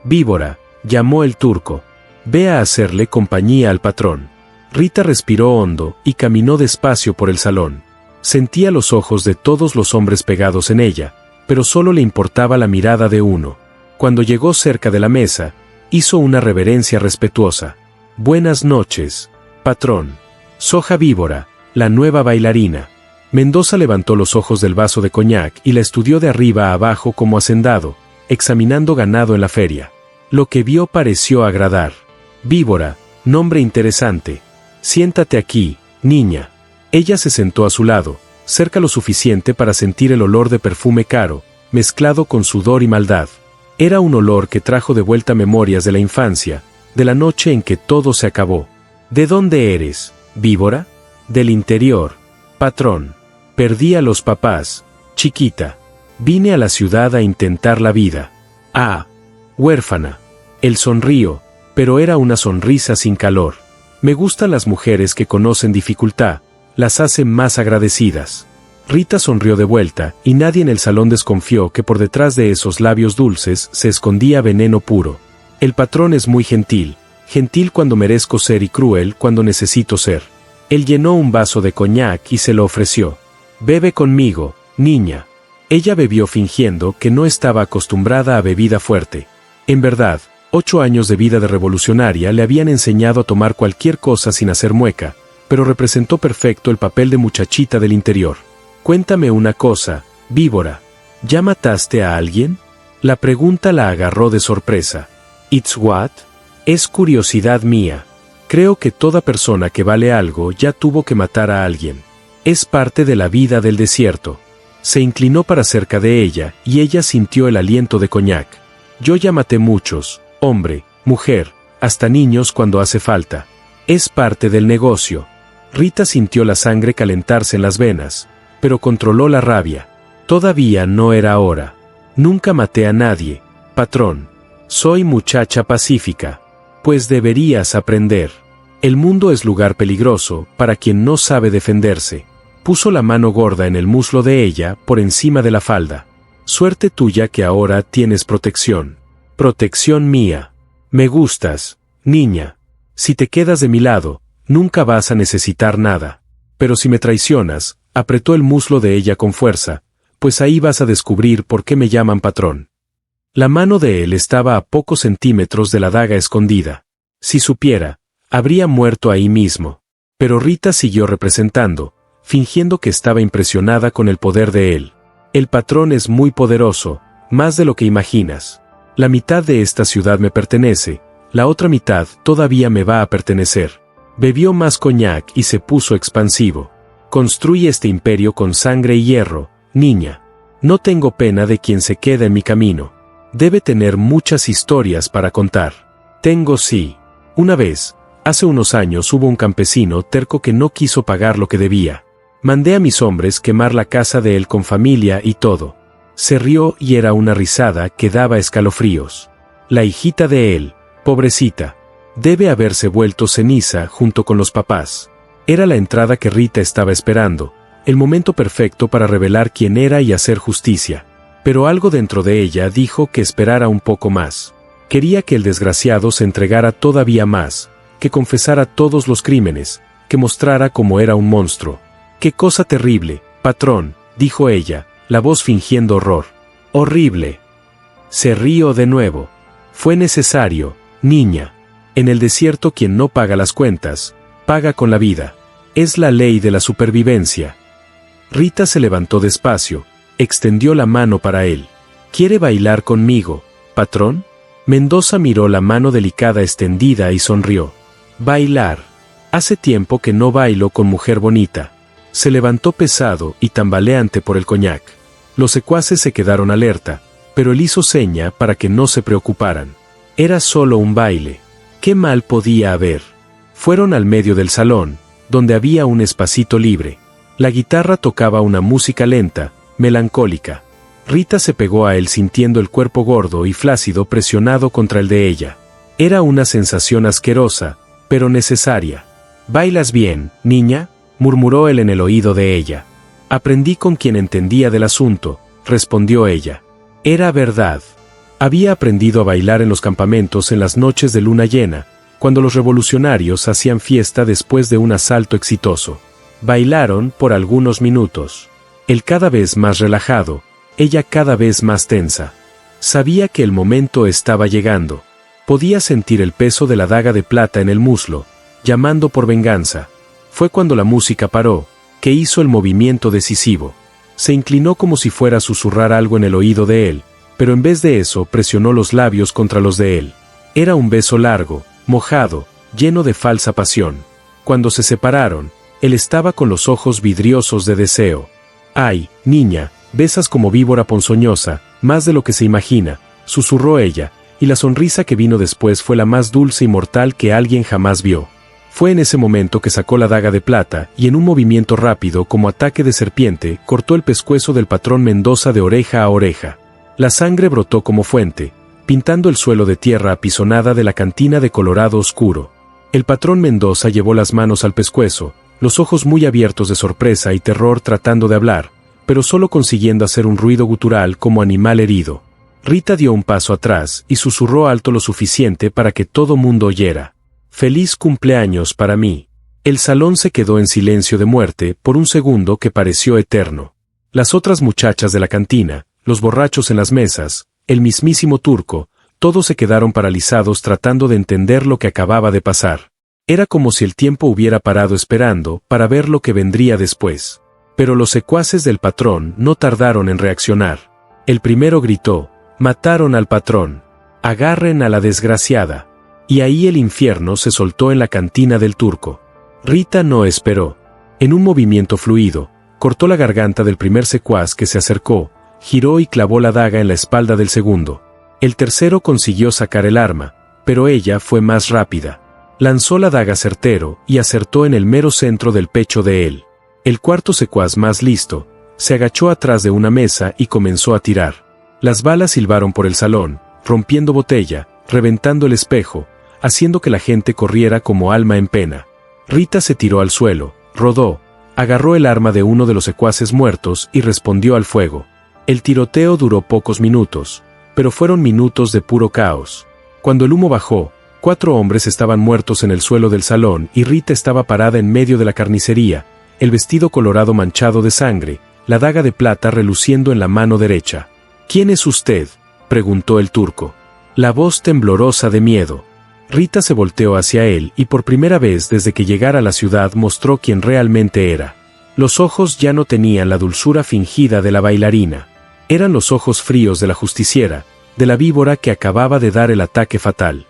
Víbora, llamó el turco. Ve a hacerle compañía al patrón. Rita respiró hondo y caminó despacio por el salón. Sentía los ojos de todos los hombres pegados en ella, pero solo le importaba la mirada de uno. Cuando llegó cerca de la mesa, hizo una reverencia respetuosa. Buenas noches, patrón. Soja Víbora, la nueva bailarina. Mendoza levantó los ojos del vaso de coñac y la estudió de arriba a abajo como hacendado, examinando ganado en la feria. Lo que vio pareció agradar. Víbora, nombre interesante. Siéntate aquí, niña. Ella se sentó a su lado, cerca lo suficiente para sentir el olor de perfume caro, mezclado con sudor y maldad. Era un olor que trajo de vuelta memorias de la infancia, de la noche en que todo se acabó. ¿De dónde eres, Víbora? Del interior, patrón. Perdí a los papás, chiquita. Vine a la ciudad a intentar la vida. Ah, huérfana. Él sonrió, pero era una sonrisa sin calor. Me gustan las mujeres que conocen dificultad, las hacen más agradecidas. Rita sonrió de vuelta, y nadie en el salón desconfió que por detrás de esos labios dulces se escondía veneno puro. El patrón es muy gentil, gentil cuando merezco ser y cruel cuando necesito ser. Él llenó un vaso de coñac y se lo ofreció. Bebe conmigo, niña. Ella bebió fingiendo que no estaba acostumbrada a bebida fuerte. En verdad, 8 años de vida de revolucionaria le habían enseñado a tomar cualquier cosa sin hacer mueca, pero representó perfecto el papel de muchachita del interior. Cuéntame una cosa, víbora. ¿Ya mataste a alguien? La pregunta la agarró de sorpresa. ¿It's what? Es curiosidad mía. Creo que toda persona que vale algo ya tuvo que matar a alguien. Es parte de la vida del desierto. Se inclinó para cerca de ella y ella sintió el aliento de coñac. Yo ya maté muchos, hombre, mujer, hasta niños cuando hace falta. Es parte del negocio. Rita sintió la sangre calentarse en las venas, pero controló la rabia. Todavía no era hora. Nunca maté a nadie, patrón. Soy muchacha pacífica. Pues deberías aprender. El mundo es lugar peligroso para quien no sabe defenderse. Puso la mano gorda en el muslo de ella por encima de la falda. Suerte tuya que ahora tienes protección. Protección mía. Me gustas, niña. Si te quedas de mi lado, nunca vas a necesitar nada. Pero si me traicionas, apretó el muslo de ella con fuerza, pues ahí vas a descubrir por qué me llaman patrón. La mano de él estaba a pocos centímetros de la daga escondida. Si supiera, habría muerto ahí mismo. Pero Rita siguió representando, fingiendo que estaba impresionada con el poder de él. El patrón es muy poderoso, más de lo que imaginas. La mitad de esta ciudad me pertenece, la otra mitad todavía me va a pertenecer. Bebió más coñac y se puso expansivo. Construye este imperio con sangre y hierro, niña. No tengo pena de quien se queda en mi camino. Debe tener muchas historias para contar. Tengo sí. Una vez, hace unos años hubo un campesino terco que no quiso pagar lo que debía. Mandé a mis hombres quemar la casa de él con familia y todo. Se rió y era una risada que daba escalofríos. La hijita de él, pobrecita, debe haberse vuelto ceniza junto con los papás. Era la entrada que Rita estaba esperando, el momento perfecto para revelar quién era y hacer justicia. Pero algo dentro de ella dijo que esperara un poco más. Quería que el desgraciado se entregara todavía más, que confesara todos los crímenes, que mostrara cómo era un monstruo. «Qué cosa terrible, patrón», dijo ella, la voz fingiendo horror. «Horrible». Se rió de nuevo. «Fue necesario, niña. En el desierto quien no paga las cuentas, paga con la vida. Es la ley de la supervivencia». Rita se levantó despacio, extendió la mano para él. «¿Quiere bailar conmigo, patrón?» Mendoza miró la mano delicada extendida y sonrió. «Bailar. Hace tiempo que no bailo con mujer bonita». Se levantó pesado y tambaleante por el coñac. Los secuaces se quedaron alerta, pero él hizo seña para que no se preocuparan. Era solo un baile. ¿Qué mal podía haber? Fueron al medio del salón, donde había un espacito libre. La guitarra tocaba una música lenta, melancólica. Rita se pegó a él sintiendo el cuerpo gordo y flácido presionado contra el de ella. Era una sensación asquerosa, pero necesaria. «¿Bailas bien, niña?», murmuró él en el oído de ella. «Aprendí con quien entendía del asunto», respondió ella. Era verdad. Había aprendido a bailar en los campamentos en las noches de luna llena, cuando los revolucionarios hacían fiesta después de un asalto exitoso. Bailaron por algunos minutos. Él cada vez más relajado, ella cada vez más tensa. Sabía que el momento estaba llegando. Podía sentir el peso de la daga de plata en el muslo, llamando por venganza. Fue cuando la música paró, que hizo el movimiento decisivo. Se inclinó como si fuera a susurrar algo en el oído de él, pero en vez de eso presionó los labios contra los de él. Era un beso largo, mojado, lleno de falsa pasión. Cuando se separaron, él estaba con los ojos vidriosos de deseo. «Ay, niña, besas como víbora ponzoñosa, más de lo que se imagina», susurró ella, y la sonrisa que vino después fue la más dulce y mortal que alguien jamás vio. Fue en ese momento que sacó la daga de plata y en un movimiento rápido como ataque de serpiente cortó el pescuezo del patrón Mendoza de oreja a oreja. La sangre brotó como fuente, pintando el suelo de tierra apisonada de la cantina de colorado oscuro. El patrón Mendoza llevó las manos al pescuezo, los ojos muy abiertos de sorpresa y terror tratando de hablar, pero solo consiguiendo hacer un ruido gutural como animal herido. Rita dio un paso atrás y susurró alto lo suficiente para que todo mundo oyera. «Feliz cumpleaños para mí». El salón se quedó en silencio de muerte por un segundo que pareció eterno. Las otras muchachas de la cantina, los borrachos en las mesas, el mismísimo Turco, todos se quedaron paralizados tratando de entender lo que acababa de pasar. Era como si el tiempo hubiera parado esperando para ver lo que vendría después. Pero los secuaces del patrón no tardaron en reaccionar. El primero gritó: «¡Mataron al patrón! ¡Agarren a la desgraciada!». Y ahí el infierno se soltó en la cantina del Turco. Rita no esperó. En un movimiento fluido, cortó la garganta del primer secuaz que se acercó, giró y clavó la daga en la espalda del segundo. El tercero consiguió sacar el arma, pero ella fue más rápida. Lanzó la daga certero y acertó en el mero centro del pecho de él. El cuarto secuaz, más listo, se agachó atrás de una mesa y comenzó a tirar. Las balas silbaron por el salón, rompiendo botella, reventando el espejo, haciendo que la gente corriera como alma en pena. Rita se tiró al suelo, rodó, agarró el arma de uno de los secuaces muertos y respondió al fuego. El tiroteo duró pocos minutos, pero fueron minutos de puro caos. Cuando el humo bajó, 4 hombres estaban muertos en el suelo del salón y Rita estaba parada en medio de la carnicería, el vestido colorado manchado de sangre, la daga de plata reluciendo en la mano derecha. «¿Quién es usted?», preguntó el Turco. La voz temblorosa de miedo. Rita se volteó hacia él y por primera vez desde que llegara a la ciudad mostró quién realmente era. Los ojos ya no tenían la dulzura fingida de la bailarina. Eran los ojos fríos de la justiciera, de la víbora que acababa de dar el ataque fatal.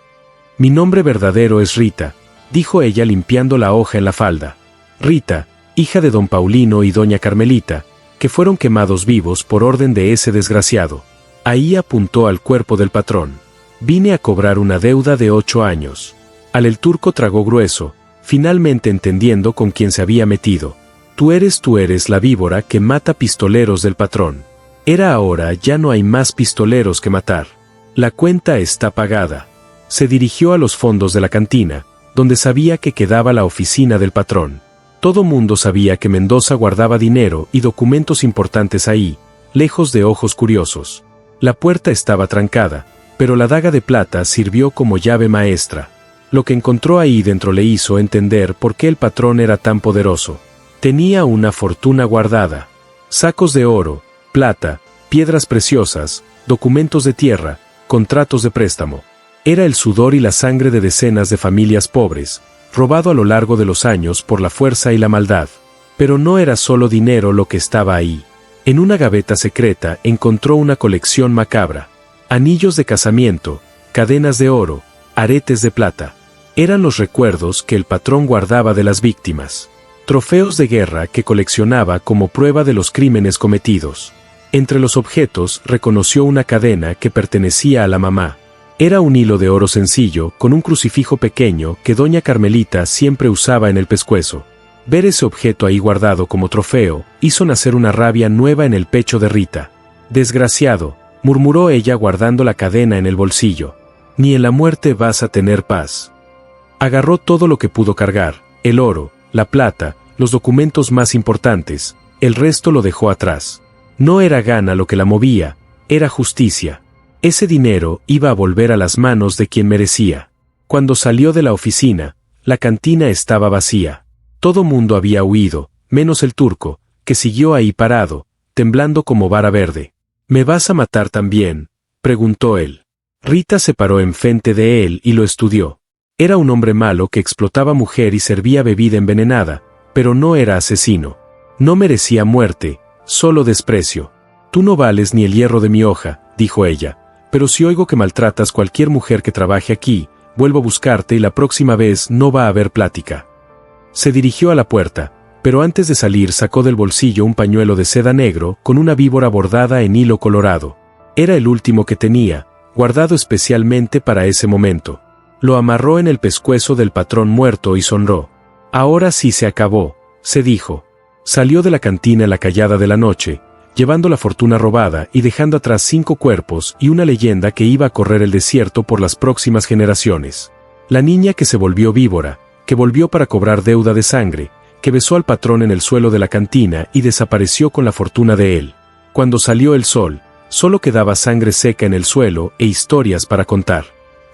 «Mi nombre verdadero es Rita», dijo ella limpiando la hoja en la falda. «Rita, hija de don Paulino y doña Carmelita, que fueron quemados vivos por orden de ese desgraciado». Ahí apuntó al cuerpo del patrón. «Vine a cobrar una deuda de 8 años». El Turco tragó grueso, finalmente entendiendo con quién se había metido. Tú eres la víbora que mata pistoleros del patrón. Era ahora, ya no hay más pistoleros que matar. La cuenta está pagada». Se dirigió a los fondos de la cantina, donde sabía que quedaba la oficina del patrón. Todo mundo sabía que Mendoza guardaba dinero y documentos importantes ahí, lejos de ojos curiosos. La puerta estaba trancada, pero la daga de plata sirvió como llave maestra. Lo que encontró ahí dentro le hizo entender por qué el patrón era tan poderoso. Tenía una fortuna guardada. Sacos de oro, plata, piedras preciosas, documentos de tierra, contratos de préstamo. Era el sudor y la sangre de decenas de familias pobres, robado a lo largo de los años por la fuerza y la maldad. Pero no era solo dinero lo que estaba ahí. En una gaveta secreta encontró una colección macabra. Anillos de casamiento, cadenas de oro, aretes de plata. Eran los recuerdos que el patrón guardaba de las víctimas. Trofeos de guerra que coleccionaba como prueba de los crímenes cometidos. Entre los objetos reconoció una cadena que pertenecía a la mamá. Era un hilo de oro sencillo con un crucifijo pequeño que doña Carmelita siempre usaba en el pescuezo. Ver ese objeto ahí guardado como trofeo hizo nacer una rabia nueva en el pecho de Rita. «Desgraciado», murmuró ella guardando la cadena en el bolsillo. «Ni en la muerte vas a tener paz». Agarró todo lo que pudo cargar, el oro, la plata, los documentos más importantes, el resto lo dejó atrás. No era gana lo que la movía, era justicia. Ese dinero iba a volver a las manos de quien merecía. Cuando salió de la oficina, la cantina estaba vacía. Todo mundo había huido, menos el Turco, que siguió ahí parado, temblando como vara verde. «¿Me vas a matar también?», preguntó él. Rita se paró enfrente de él y lo estudió. Era un hombre malo que explotaba mujer y servía bebida envenenada, pero no era asesino. No merecía muerte, solo desprecio. «Tú no vales ni el hierro de mi hoja», dijo ella, «pero si oigo que maltratas cualquier mujer que trabaje aquí, vuelvo a buscarte y la próxima vez no va a haber plática». Se dirigió a la puerta, pero antes de salir sacó del bolsillo un pañuelo de seda negro con una víbora bordada en hilo colorado. Era el último que tenía, guardado especialmente para ese momento. Lo amarró en el pescuezo del patrón muerto y sonrió. «Ahora sí se acabó», se dijo. Salió de la cantina en la callada de la noche, llevando la fortuna robada y dejando atrás 5 cuerpos y una leyenda que iba a correr el desierto por las próximas generaciones. La niña que se volvió víbora, que volvió para cobrar deuda de sangre, que besó al patrón en el suelo de la cantina y desapareció con la fortuna de él. Cuando salió el sol, solo quedaba sangre seca en el suelo e historias para contar.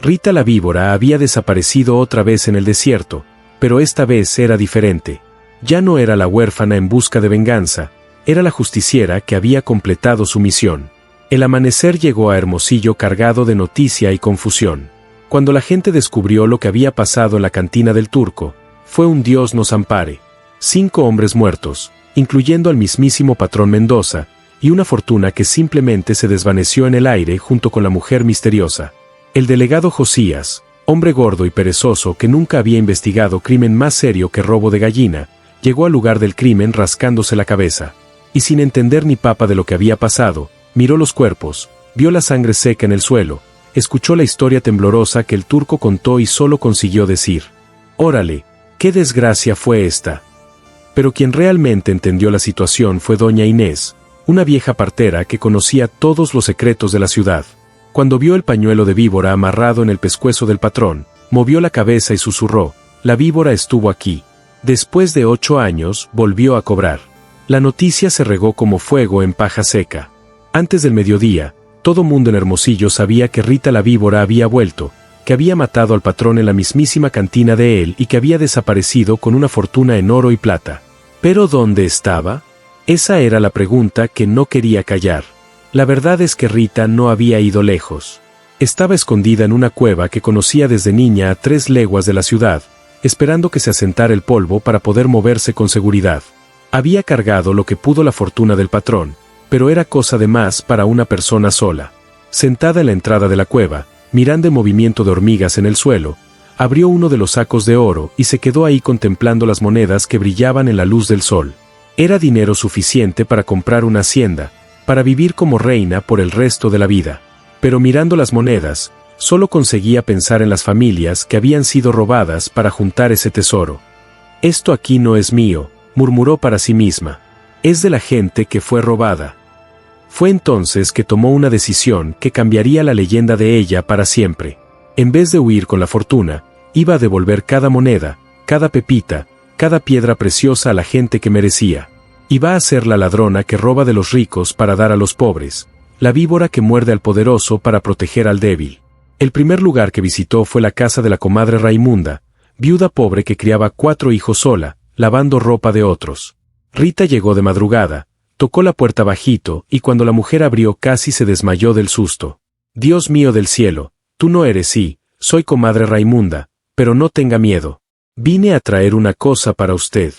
Rita la víbora había desaparecido otra vez en el desierto, pero esta vez era diferente. Ya no era la huérfana en busca de venganza, era la justiciera que había completado su misión. El amanecer llegó a Hermosillo cargado de noticia y confusión. Cuando la gente descubrió lo que había pasado en la cantina del Turco, fue un Dios nos ampare. 5 hombres muertos, incluyendo al mismísimo patrón Mendoza, y una fortuna que simplemente se desvaneció en el aire junto con la mujer misteriosa. El delegado Josías, hombre gordo y perezoso que nunca había investigado crimen más serio que robo de gallina, llegó al lugar del crimen rascándose la cabeza. Y sin entender ni papa de lo que había pasado, miró los cuerpos, vio la sangre seca en el suelo, escuchó la historia temblorosa que el Turco contó y solo consiguió decir: «Órale, qué desgracia fue esta». Pero quien realmente entendió la situación fue doña Inés, una vieja partera que conocía todos los secretos de la ciudad. Cuando vio el pañuelo de víbora amarrado en el pescuezo del patrón, movió la cabeza y susurró: «La víbora estuvo aquí. Después de 8 años, volvió a cobrar». La noticia se regó como fuego en paja seca. Antes del mediodía, todo mundo en Hermosillo sabía que Rita la víbora había vuelto, que había matado al patrón en la mismísima cantina de él y que había desaparecido con una fortuna en oro y plata. ¿Pero dónde estaba? Esa era la pregunta que no quería callar. La verdad es que Rita no había ido lejos. Estaba escondida en una cueva que conocía desde niña a 3 leguas de la ciudad, esperando que se asentara el polvo para poder moverse con seguridad. Había cargado lo que pudo la fortuna del patrón, pero era cosa de más para una persona sola. Sentada en la entrada de la cueva, mirando el movimiento de hormigas en el suelo, abrió uno de los sacos de oro y se quedó ahí contemplando las monedas que brillaban en la luz del sol. Era dinero suficiente para comprar una hacienda, para vivir como reina por el resto de la vida. Pero mirando las monedas, solo conseguía pensar en las familias que habían sido robadas para juntar ese tesoro. «Esto aquí no es mío», murmuró para sí misma. «Es de la gente que fue robada». Fue entonces que tomó una decisión que cambiaría la leyenda de ella para siempre. En vez de huir con la fortuna, iba a devolver cada moneda, cada pepita, cada piedra preciosa a la gente que merecía. Iba a ser la ladrona que roba de los ricos para dar a los pobres, la víbora que muerde al poderoso para proteger al débil. El primer lugar que visitó fue la casa de la comadre Raimunda, viuda pobre que criaba 4 hijos sola, lavando ropa de otros. Rita llegó de madrugada, tocó la puerta bajito y cuando la mujer abrió casi se desmayó del susto. «Dios mío del cielo, tú no eres sí, soy comadre Raimunda, pero no tenga miedo. Vine a traer una cosa para usted».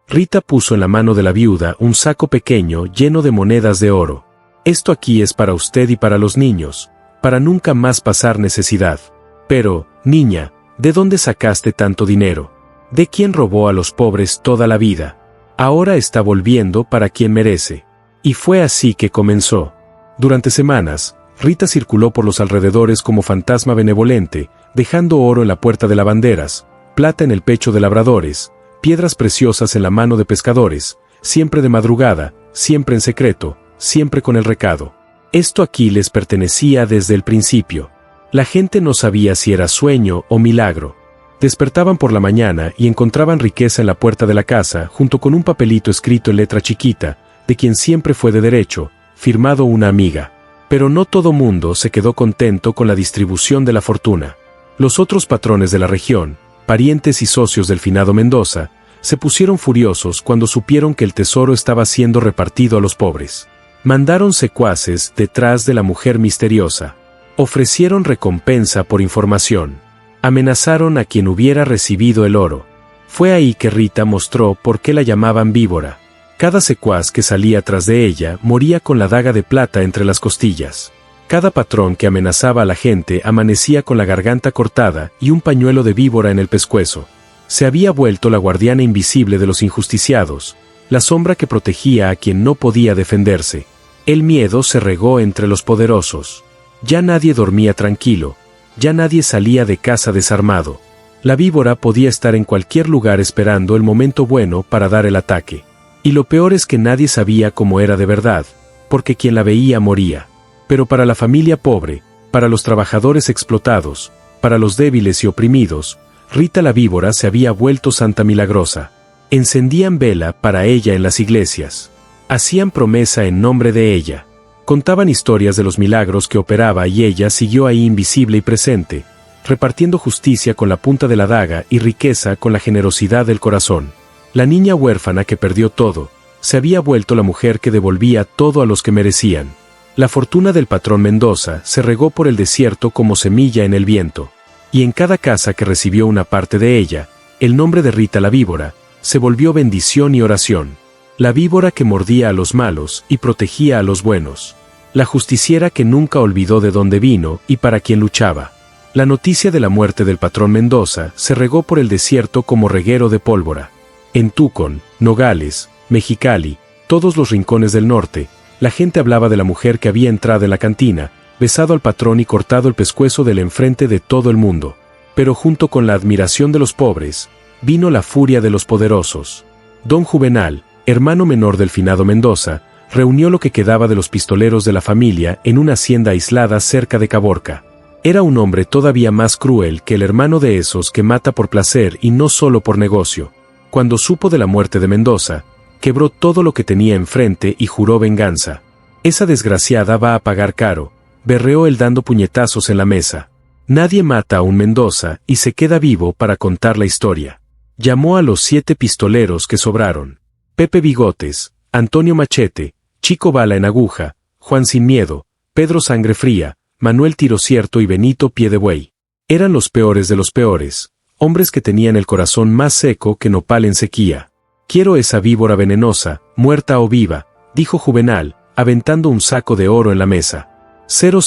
Rita puso en la mano de la viuda un saco pequeño lleno de monedas de oro. «Esto aquí es para usted y para los niños, para nunca más pasar necesidad». «Pero, niña, ¿de dónde sacaste tanto dinero? ¿De quién robó a los pobres toda la vida? Ahora está volviendo para quien merece». Y fue así que comenzó. Durante semanas, Rita circuló por los alrededores como fantasma benevolente, dejando oro en la puerta de lavanderas, plata en el pecho de labradores, piedras preciosas en la mano de pescadores, siempre de madrugada, siempre en secreto, siempre con el recado: «Esto aquí les pertenecía desde el principio». La gente no sabía si era sueño o milagro. Despertaban por la mañana y encontraban riqueza en la puerta de la casa junto con un papelito escrito en letra chiquita, de quien siempre fue de derecho, firmado una amiga. Pero no todo mundo se quedó contento con la distribución de la fortuna. Los otros patrones de la región, parientes y socios del finado Mendoza, se pusieron furiosos cuando supieron que el tesoro estaba siendo repartido a los pobres. Mandaron secuaces detrás de la mujer misteriosa. Ofrecieron recompensa por información. Amenazaron a quien hubiera recibido el oro. Fue ahí que Rita mostró por qué la llamaban víbora. Cada secuaz que salía tras de ella moría con la daga de plata entre las costillas. Cada patrón que amenazaba a la gente amanecía con la garganta cortada y un pañuelo de víbora en el pescuezo. Se había vuelto la guardiana invisible de los injusticiados, la sombra que protegía a quien no podía defenderse. El miedo se regó entre los poderosos. Ya nadie dormía tranquilo. Ya nadie salía de casa desarmado. La víbora podía estar en cualquier lugar esperando el momento bueno para dar el ataque. Y lo peor es que nadie sabía cómo era de verdad, porque quien la veía moría. Pero para la familia pobre, para los trabajadores explotados, para los débiles y oprimidos, Rita la Víbora se había vuelto Santa Milagrosa. Encendían vela para ella en las iglesias. Hacían promesa en nombre de ella. Contaban historias de los milagros que operaba y ella siguió ahí invisible y presente, repartiendo justicia con la punta de la daga y riqueza con la generosidad del corazón. La niña huérfana que perdió todo, se había vuelto la mujer que devolvía todo a los que merecían. La fortuna del patrón Mendoza se regó por el desierto como semilla en el viento, y en cada casa que recibió una parte de ella, el nombre de Rita la Víbora, se volvió bendición y oración. La víbora que mordía a los malos y protegía a los buenos. La justiciera que nunca olvidó de dónde vino y para quién luchaba. La noticia de la muerte del patrón Mendoza se regó por el desierto como reguero de pólvora. En Tucson, Nogales, Mexicali, todos los rincones del norte, la gente hablaba de la mujer que había entrado en la cantina, besado al patrón y cortado el pescuezo del enfrente de todo el mundo. Pero junto con la admiración de los pobres, vino la furia de los poderosos. Don Juvenal, hermano menor del finado Mendoza, reunió lo que quedaba de los pistoleros de la familia en una hacienda aislada cerca de Caborca. Era un hombre todavía más cruel que el hermano de esos que mata por placer y no solo por negocio. Cuando supo de la muerte de Mendoza, quebró todo lo que tenía enfrente y juró venganza. Esa desgraciada va a pagar caro, berreó él dando puñetazos en la mesa. Nadie mata a un Mendoza y se queda vivo para contar la historia. Llamó a los 7 pistoleros que sobraron. Pepe Bigotes, Antonio Machete, Chico Bala en Aguja, Juan Sin Miedo, Pedro Sangre Fría, Manuel Tiro Cierto y Benito Pie de Buey. Eran los peores de los peores, hombres que tenían el corazón más seco que nopal en sequía. Quiero esa víbora venenosa, muerta o viva, dijo Juvenal, aventando un saco de oro en la mesa. 000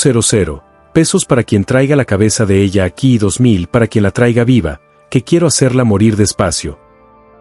pesos para quien traiga la cabeza de ella aquí y 2000 para quien la traiga viva, que quiero hacerla morir despacio.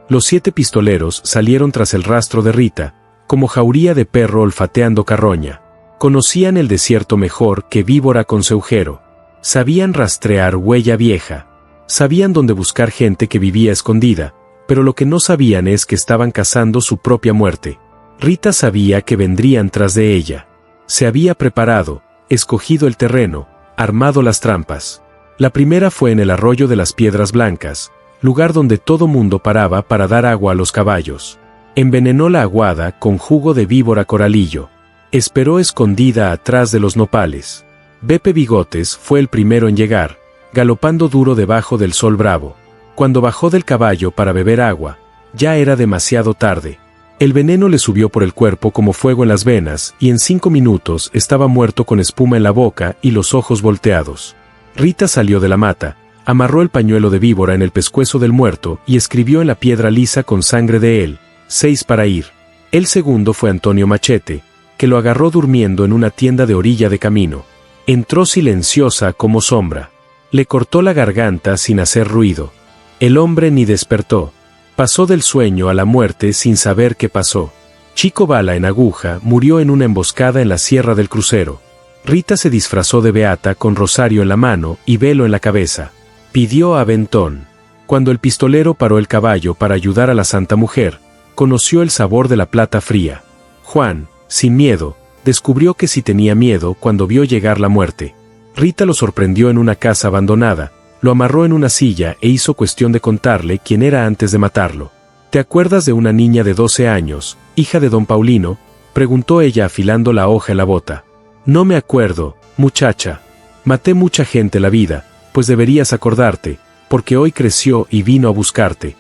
Los 7 pistoleros salieron tras el rastro de Rita, como jauría de perro olfateando carroña. Conocían el desierto mejor que víbora con ceujero. Sabían rastrear huella vieja. Sabían dónde buscar gente que vivía escondida, pero lo que no sabían es que estaban cazando su propia muerte. Rita sabía que vendrían tras de ella. Se había preparado, escogido el terreno, armado las trampas. La primera fue en el arroyo de las Piedras Blancas, lugar donde todo mundo paraba para dar agua a los caballos. Envenenó la aguada con jugo de víbora coralillo. Esperó escondida atrás de los nopales. Pepe Bigotes fue el primero en llegar, galopando duro debajo del sol bravo. Cuando bajó del caballo para beber agua, ya era demasiado tarde. El veneno le subió por el cuerpo como fuego en las venas y en 5 minutos estaba muerto con espuma en la boca y los ojos volteados. Rita salió de la mata, amarró el pañuelo de víbora en el pescuezo del muerto y escribió en la piedra lisa con sangre de él, 6 para ir. El segundo fue Antonio Machete, que lo agarró durmiendo en una tienda de orilla de camino. Entró silenciosa como sombra. Le cortó la garganta sin hacer ruido. El hombre ni despertó. Pasó del sueño a la muerte sin saber qué pasó. Chico Bala en Aguja murió en una emboscada en la Sierra del Crucero. Rita se disfrazó de beata con rosario en la mano y velo en la cabeza. Pidió aventón. Cuando el pistolero paró el caballo para ayudar a la santa mujer, conoció el sabor de la plata fría. Juan, sin miedo, descubrió que sí tenía miedo cuando vio llegar la muerte. Rita lo sorprendió en una casa abandonada, lo amarró en una silla e hizo cuestión de contarle quién era antes de matarlo. ¿Te acuerdas de una niña de 12 años, hija de don Paulino?, preguntó ella afilando la hoja en la bota. No me acuerdo, muchacha. Maté mucha gente la vida, pues deberías acordarte, porque hoy creció y vino a buscarte.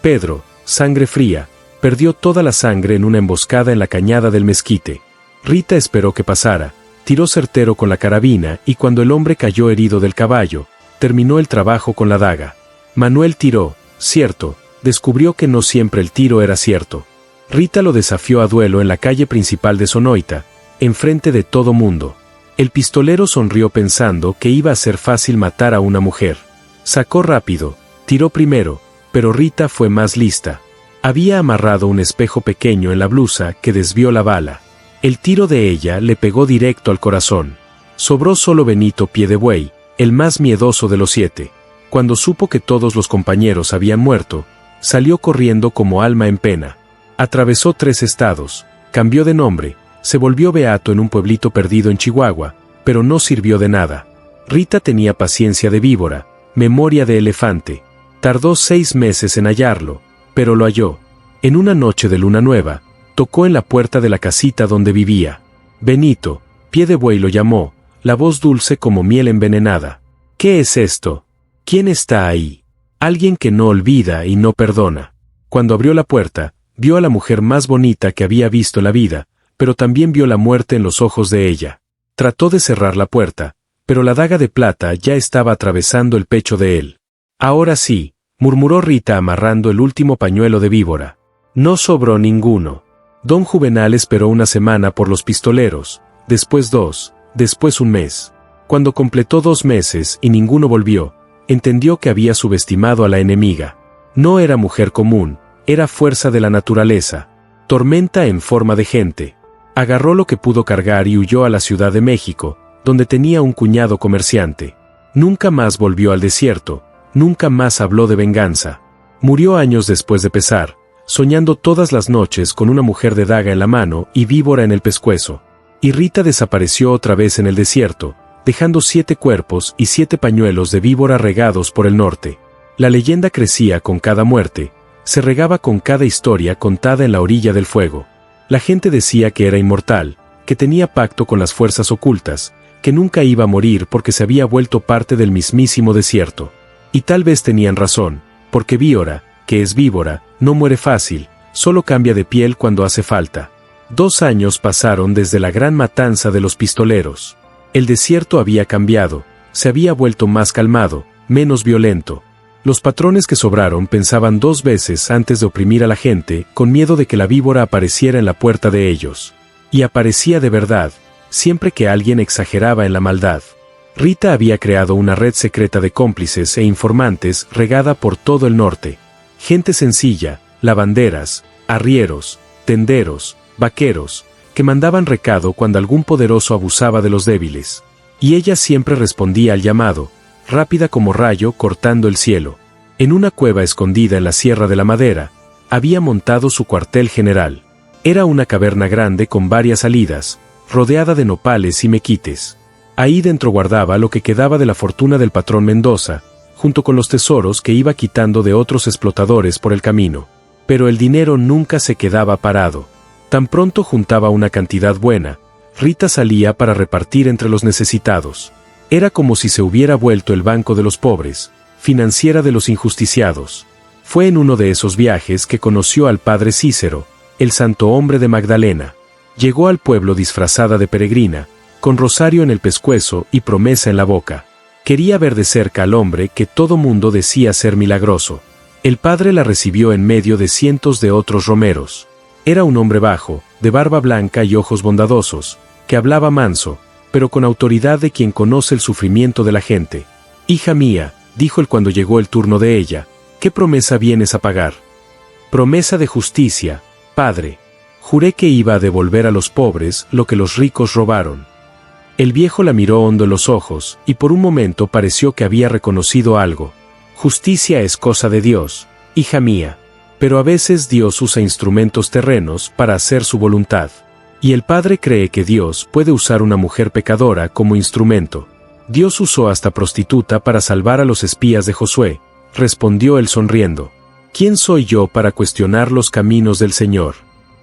Pedro, Sangre Fría, perdió toda la sangre en una emboscada en la cañada del mezquite. Rita esperó que pasara, tiró certero con la carabina y cuando el hombre cayó herido del caballo, terminó el trabajo con la daga. Manuel Tiró Cierto, descubrió que no siempre el tiro era cierto. Rita lo desafió a duelo en la calle principal de Sonoita, enfrente de todo mundo. El pistolero sonrió pensando que iba a ser fácil matar a una mujer. Sacó rápido, tiró primero, pero Rita fue más lista. Había amarrado un espejo pequeño en la blusa que desvió la bala. El tiro de ella le pegó directo al corazón. Sobró solo Benito Pie de Buey, el más miedoso de los 7. Cuando supo que todos los compañeros habían muerto, salió corriendo como alma en pena. Atravesó 3 estados, cambió de nombre, Se volvió beato en un pueblito perdido en Chihuahua, pero no sirvió de nada. Rita tenía paciencia de víbora, memoria de elefante. Tardó 6 meses en hallarlo, pero lo halló. En una noche de luna nueva, tocó en la puerta de la casita donde vivía. Benito, Pie de Buey lo llamó, la voz dulce como miel envenenada. ¿Qué es esto? ¿Quién está ahí? Alguien que no olvida y no perdona. Cuando abrió la puerta, vio a la mujer más bonita que había visto en la vida, pero también vio la muerte en los ojos de ella. Trató de cerrar la puerta, pero la daga de plata ya estaba atravesando el pecho de él. Ahora sí, murmuró Rita amarrando el último pañuelo de víbora. No sobró ninguno. Don Juvenal esperó una semana por los pistoleros, después 2, después 1 mes. Cuando completó 2 meses y ninguno volvió, entendió que había subestimado a la enemiga. No era mujer común, era fuerza de la naturaleza, tormenta en forma de gente. Agarró lo que pudo cargar y huyó a la Ciudad de México, donde tenía un cuñado comerciante. Nunca más volvió al desierto, nunca más habló de venganza. Murió años después de pesar, soñando todas las noches con una mujer de daga en la mano y víbora en el pescuezo. Y Rita desapareció otra vez en el desierto, dejando 7 cuerpos y 7 pañuelos de víbora regados por el norte. La leyenda crecía con cada muerte, se regaba con cada historia contada en la orilla del fuego. La gente decía que era inmortal, que tenía pacto con las fuerzas ocultas, que nunca iba a morir porque se había vuelto parte del mismísimo desierto. Y tal vez tenían razón, porque víbora, que es víbora, no muere fácil, solo cambia de piel cuando hace falta. 2 años pasaron desde la gran matanza de los pistoleros. El desierto había cambiado, se había vuelto más calmado, menos violento. Los patrones que sobraron pensaban 2 veces antes de oprimir a la gente, con miedo de que la víbora apareciera en la puerta de ellos. Y aparecía de verdad, siempre que alguien exageraba en la maldad. Rita había creado una red secreta de cómplices e informantes regada por todo el norte. Gente sencilla, lavanderas, arrieros, tenderos, vaqueros, que mandaban recado cuando algún poderoso abusaba de los débiles. Y ella siempre respondía al llamado, rápida como rayo cortando el cielo. En una cueva escondida en la Sierra de la Madera, había montado su cuartel general. Era una caverna grande con varias salidas, rodeada de nopales y mequites. Ahí dentro guardaba lo que quedaba de la fortuna del patrón Mendoza, junto con los tesoros que iba quitando de otros explotadores por el camino. Pero el dinero nunca se quedaba parado. Tan pronto juntaba una cantidad buena, Rita salía para repartir entre los necesitados. Era como si se hubiera vuelto el banco de los pobres, financiera de los injusticiados. Fue en uno de esos viajes que conoció al padre Cícero, el santo hombre de Magdalena. Llegó al pueblo disfrazada de peregrina, con rosario en el pescuezo y promesa en la boca. Quería ver de cerca al hombre que todo mundo decía ser milagroso. El padre la recibió en medio de cientos de otros romeros. Era un hombre bajo, de barba blanca y ojos bondadosos, que hablaba manso, pero con autoridad de quien conoce el sufrimiento de la gente. «Hija mía», dijo él cuando llegó el turno de ella, «¿qué promesa vienes a pagar?» «Promesa de justicia, padre. Juré que iba a devolver a los pobres lo que los ricos robaron». El viejo la miró hondo en los ojos, y por un momento pareció que había reconocido algo. «Justicia es cosa de Dios, hija mía. Pero a veces Dios usa instrumentos terrenos para hacer su voluntad. Y el padre cree que Dios puede usar una mujer pecadora como instrumento. Dios usó hasta prostituta para salvar a los espías de Josué», respondió él sonriendo. «¿Quién soy yo para cuestionar los caminos del Señor?»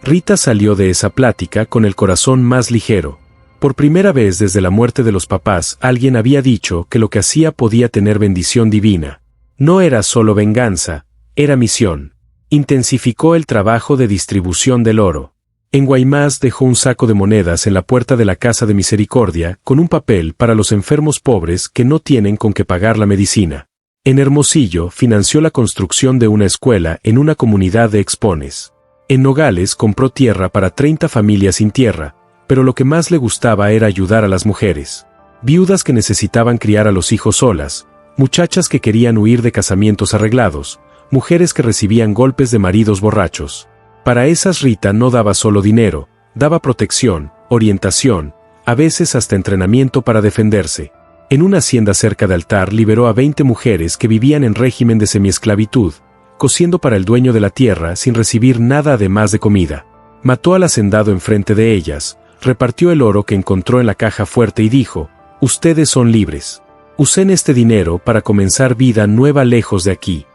Rita salió de esa plática con el corazón más ligero. Por primera vez desde la muerte de los papás alguien había dicho que lo que hacía podía tener bendición divina. No era solo venganza, era misión. Intensificó el trabajo de distribución del oro. En Guaymas dejó un saco de monedas en la puerta de la Casa de Misericordia con un papel para los enfermos pobres que no tienen con qué pagar la medicina. En Hermosillo financió la construcción de una escuela en una comunidad de expones. En Nogales compró tierra para 30 familias sin tierra, pero lo que más le gustaba era ayudar a las mujeres. Viudas que necesitaban criar a los hijos solas, muchachas que querían huir de casamientos arreglados, mujeres que recibían golpes de maridos borrachos. Para esas Rita no daba solo dinero, daba protección, orientación, a veces hasta entrenamiento para defenderse. En una hacienda cerca de Altar liberó a 20 mujeres que vivían en régimen de semiesclavitud, cosiendo para el dueño de la tierra sin recibir nada además de comida. Mató al hacendado enfrente de ellas, repartió el oro que encontró en la caja fuerte y dijo: «Ustedes son libres. Usen este dinero para comenzar vida nueva lejos de aquí».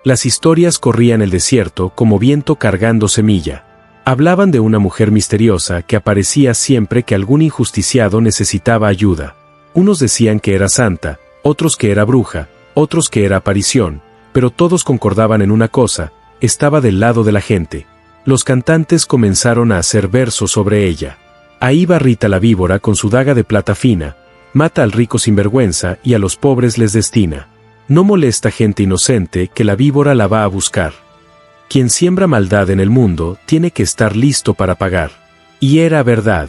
Las historias corrían el desierto como viento cargando semilla. Hablaban de una mujer misteriosa que aparecía siempre que algún injusticiado necesitaba ayuda. Unos decían que era santa, otros que era bruja, otros que era aparición, pero todos concordaban en una cosa: estaba del lado de la gente. Los cantantes comenzaron a hacer versos sobre ella. Ahí va Rita la víbora con su daga de plata fina, mata al rico sin vergüenza y a los pobres les destina. No molesta gente inocente que la víbora la va a buscar. Quien siembra maldad en el mundo tiene que estar listo para pagar. Y era verdad.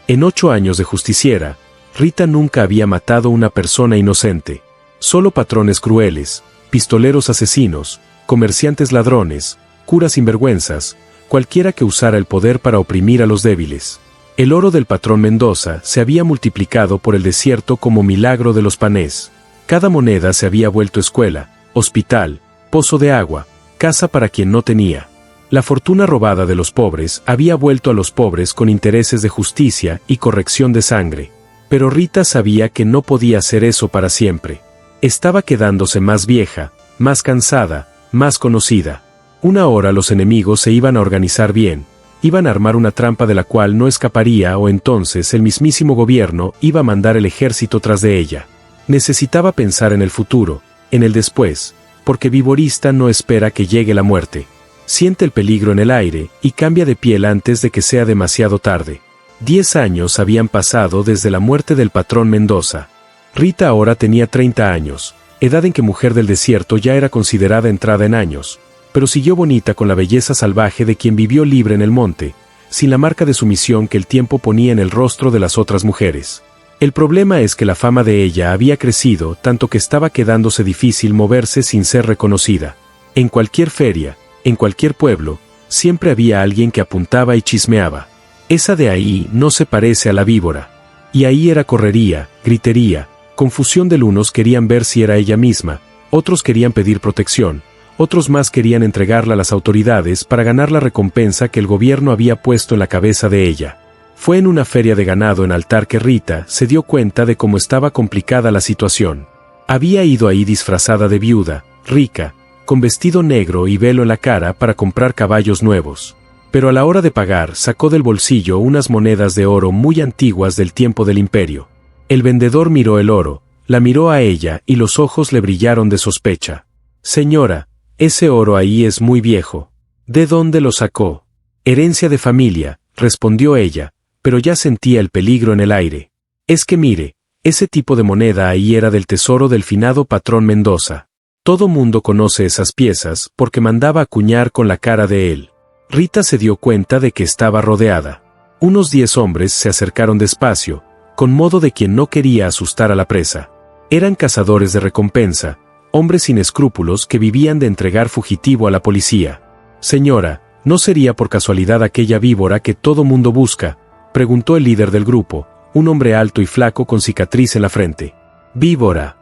En 8 años de justiciera, Rita nunca había matado una persona inocente. Solo patrones crueles, pistoleros asesinos, comerciantes ladrones, curas sinvergüenzas, cualquiera que usara el poder para oprimir a los débiles. El oro del patrón Mendoza se había multiplicado por el desierto como milagro de los panés. Cada moneda se había vuelto escuela, hospital, pozo de agua, casa para quien no tenía. La fortuna robada de los pobres había vuelto a los pobres con intereses de justicia y corrección de sangre. Pero Rita sabía que no podía hacer eso para siempre. Estaba quedándose más vieja, más cansada, más conocida. Una hora los enemigos se iban a organizar bien, iban a armar una trampa de la cual no escaparía, o entonces el mismísimo gobierno iba a mandar el ejército tras de ella. Necesitaba pensar en el futuro, en el después, porque Viborista no espera que llegue la muerte. Siente el peligro en el aire y cambia de piel antes de que sea demasiado tarde. 10 años habían pasado desde la muerte del patrón Mendoza. Rita ahora tenía 30 años, edad en que mujer del desierto ya era considerada entrada en años, pero siguió bonita con la belleza salvaje de quien vivió libre en el monte, sin la marca de sumisión que el tiempo ponía en el rostro de las otras mujeres. El problema es que la fama de ella había crecido tanto que estaba quedándose difícil moverse sin ser reconocida. En cualquier feria, en cualquier pueblo, siempre había alguien que apuntaba y chismeaba. Esa de ahí no se parece a la víbora. Y ahí era correría, gritería, confusión del unos querían ver si era ella misma, otros querían pedir protección, otros más querían entregarla a las autoridades para ganar la recompensa que el gobierno había puesto en la cabeza de ella. Fue en una feria de ganado en Altar que Rita se dio cuenta de cómo estaba complicada la situación. Había ido ahí disfrazada de viuda, rica, con vestido negro y velo en la cara para comprar caballos nuevos. Pero a la hora de pagar sacó del bolsillo unas monedas de oro muy antiguas del tiempo del imperio. El vendedor miró el oro, la miró a ella y los ojos le brillaron de sospecha. «Señora, ese oro ahí es muy viejo. ¿De dónde lo sacó?» «Herencia de familia», respondió ella, pero ya sentía el peligro en el aire. «Es que mire, ese tipo de moneda ahí era del tesoro del finado patrón Mendoza. Todo mundo conoce esas piezas porque mandaba acuñar con la cara de él». Rita se dio cuenta de que estaba rodeada. Unos 10 hombres se acercaron despacio, con modo de quien no quería asustar a la presa. Eran cazadores de recompensa, hombres sin escrúpulos que vivían de entregar fugitivo a la policía. «Señora, ¿no sería por casualidad aquella víbora que todo mundo busca?», preguntó el líder del grupo, un hombre alto y flaco con cicatriz en la frente. «¿Víbora?».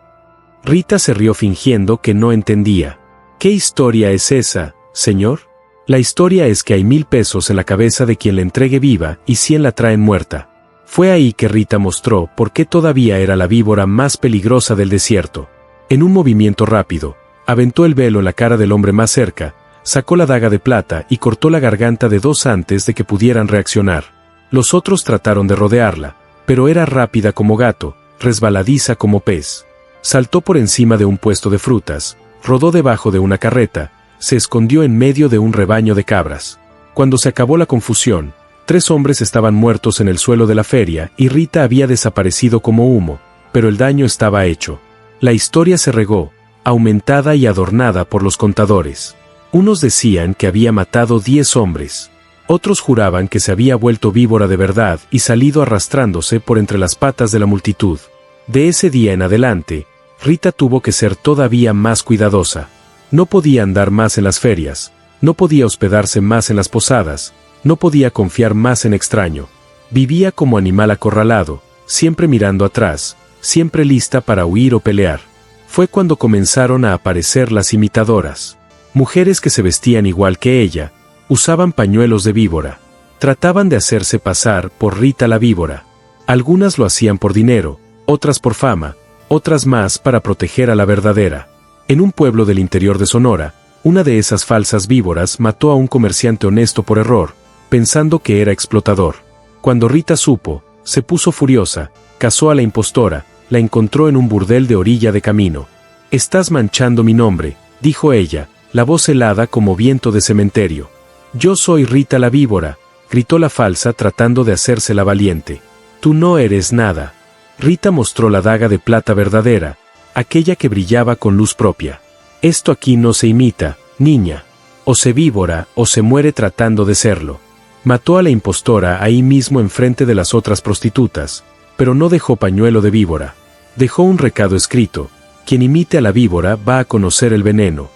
Rita se rió fingiendo que no entendía. «¿Qué historia es esa, señor?». «La historia es que hay 1000 pesos en la cabeza de quien la entregue viva y 100 la traen muerta». Fue ahí que Rita mostró por qué todavía era la víbora más peligrosa del desierto. En un movimiento rápido, aventó el velo en la cara del hombre más cerca, sacó la daga de plata y cortó la garganta de 2 antes de que pudieran reaccionar. Los otros trataron de rodearla, pero era rápida como gato, resbaladiza como pez. Saltó por encima de un puesto de frutas, rodó debajo de una carreta, se escondió en medio de un rebaño de cabras. Cuando se acabó la confusión, 3 hombres estaban muertos en el suelo de la feria y Rita había desaparecido como humo, pero el daño estaba hecho. La historia se regó, aumentada y adornada por los contadores. Unos decían que había matado 10 hombres. Otros juraban que se había vuelto víbora de verdad y salido arrastrándose por entre las patas de la multitud. De ese día en adelante, Rita tuvo que ser todavía más cuidadosa. No podía andar más en las ferias, no podía hospedarse más en las posadas, no podía confiar más en extraño. Vivía como animal acorralado, siempre mirando atrás, siempre lista para huir o pelear. Fue cuando comenzaron a aparecer las imitadoras. Mujeres que se vestían igual que ella, usaban pañuelos de víbora. Trataban de hacerse pasar por Rita la víbora. Algunas lo hacían por dinero, otras por fama, otras más para proteger a la verdadera. En un pueblo del interior de Sonora, una de esas falsas víboras mató a un comerciante honesto por error, pensando que era explotador. Cuando Rita supo, se puso furiosa, cazó a la impostora, la encontró en un burdel de orilla de camino. «Estás manchando mi nombre», dijo ella, la voz helada como viento de cementerio. «Yo soy Rita la víbora», gritó la falsa tratando de hacerse la valiente. «Tú no eres nada». Rita mostró la daga de plata verdadera, aquella que brillaba con luz propia. «Esto aquí no se imita, niña. O se víbora o se muere tratando de serlo». Mató a la impostora ahí mismo enfrente de las otras prostitutas, pero no dejó pañuelo de víbora. Dejó un recado escrito: quien imite a la víbora va a conocer el veneno.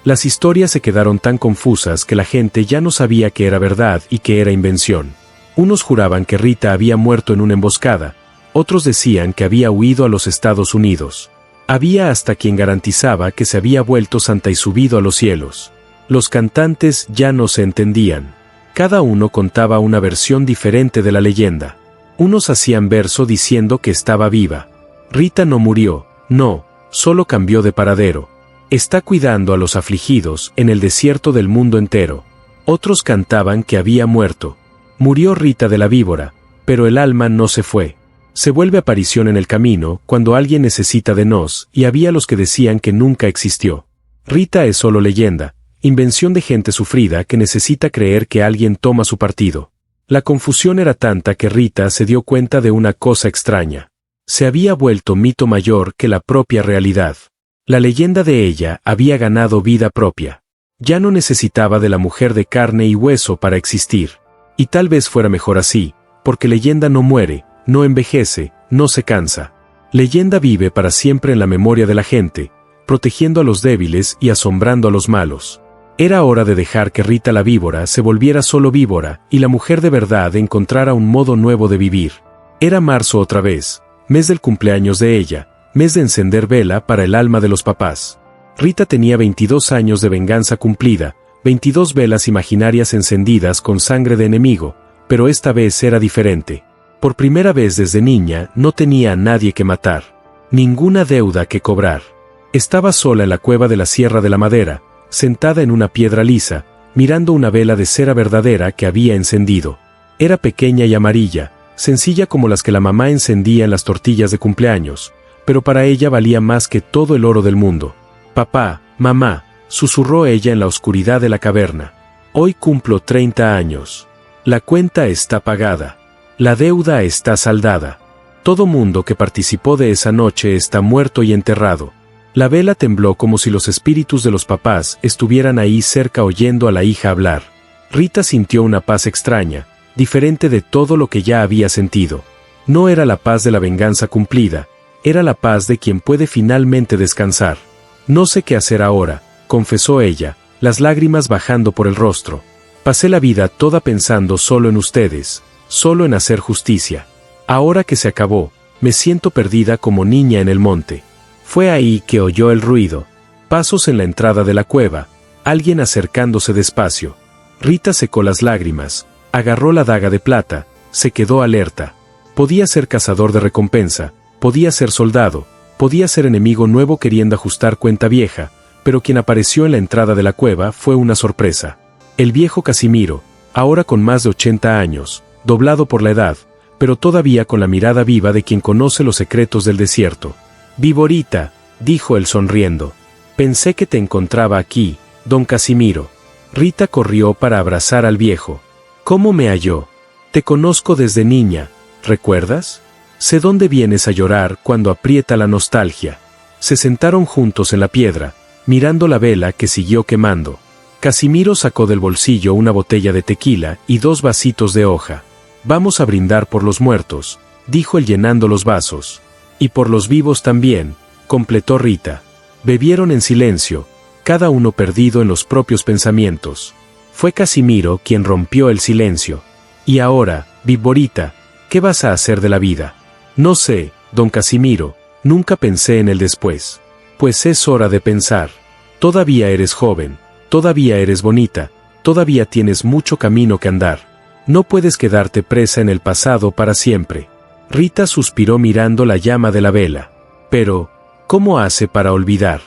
Las historias se quedaron tan confusas que la gente ya no sabía qué era verdad y qué era invención. Unos juraban que Rita había muerto en una emboscada, otros decían que había huido a los Estados Unidos. Había hasta quien garantizaba que se había vuelto santa y subido a los cielos. Los cantantes ya no se entendían. Cada uno contaba una versión diferente de la leyenda. Unos hacían verso diciendo que estaba viva. Rita no murió, no, solo cambió de paradero. Está cuidando a los afligidos en el desierto del mundo entero. Otros cantaban que había muerto. Murió Rita de la víbora, pero el alma no se fue. Se vuelve aparición en el camino cuando alguien necesita de nos, y había los que decían que nunca existió. Rita es solo leyenda, invención de gente sufrida que necesita creer que alguien toma su partido. La confusión era tanta que Rita se dio cuenta de una cosa extraña. Se había vuelto mito mayor que la propia realidad. La leyenda de ella había ganado vida propia. Ya no necesitaba de la mujer de carne y hueso para existir. Y tal vez fuera mejor así, porque leyenda no muere, no envejece, no se cansa. Leyenda vive para siempre en la memoria de la gente, protegiendo a los débiles y asombrando a los malos. Era hora de dejar que Rita la víbora se volviera solo víbora y la mujer de verdad encontrara un modo nuevo de vivir. Era marzo otra vez, mes del cumpleaños de ella, mes de encender vela para el alma de los papás. Rita tenía 22 años de venganza cumplida, 22 velas imaginarias encendidas con sangre de enemigo, pero esta vez era diferente. Por primera vez desde niña no tenía a nadie que matar, ninguna deuda que cobrar. Estaba sola en la cueva de la Sierra de la Madera, sentada en una piedra lisa, mirando una vela de cera verdadera que había encendido. Era pequeña y amarilla, sencilla como las que la mamá encendía en las tortillas de cumpleaños, pero para ella valía más que todo el oro del mundo. «Papá, mamá», susurró ella en la oscuridad de la caverna. «Hoy cumplo 30 años. La cuenta está pagada. La deuda está saldada. Todo mundo que participó de esa noche está muerto y enterrado». La vela tembló como si los espíritus de los papás estuvieran ahí cerca oyendo a la hija hablar. Rita sintió una paz extraña, diferente de todo lo que ya había sentido. No era la paz de la venganza cumplida, era la paz de quien puede finalmente descansar. «No sé qué hacer ahora», confesó ella, las lágrimas bajando por el rostro. «Pasé la vida toda pensando solo en ustedes, solo en hacer justicia. Ahora que se acabó, me siento perdida como niña en el monte». Fue ahí que oyó el ruido. Pasos en la entrada de la cueva, alguien acercándose despacio. Rita secó las lágrimas, agarró la daga de plata, se quedó alerta. Podía ser cazador de recompensa, podía ser soldado, podía ser enemigo nuevo queriendo ajustar cuenta vieja, pero quien apareció en la entrada de la cueva fue una sorpresa. El viejo Casimiro, ahora con más de 80 años, doblado por la edad, pero todavía con la mirada viva de quien conoce los secretos del desierto. «Víborita», dijo él sonriendo. «Pensé que te encontraba aquí, don Casimiro». Rita corrió para abrazar al viejo. «¿Cómo me halló? Te conozco desde niña, ¿recuerdas? Sé dónde vienes a llorar cuando aprieta la nostalgia». Se sentaron juntos en la piedra, mirando la vela que siguió quemando. Casimiro sacó del bolsillo una botella de tequila y 2 vasitos de hoja. «Vamos a brindar por los muertos», dijo él llenando los vasos. «Y por los vivos también», completó Rita. Bebieron en silencio, cada uno perdido en los propios pensamientos. Fue Casimiro quien rompió el silencio. «Y ahora, Víborita, ¿qué vas a hacer de la vida?» «No sé, don Casimiro, nunca pensé en el después». «Pues es hora de pensar. Todavía eres joven, todavía eres bonita, todavía tienes mucho camino que andar. No puedes quedarte presa en el pasado para siempre. Rita suspiró mirando la llama de la vela. Pero, ¿cómo hace para olvidar?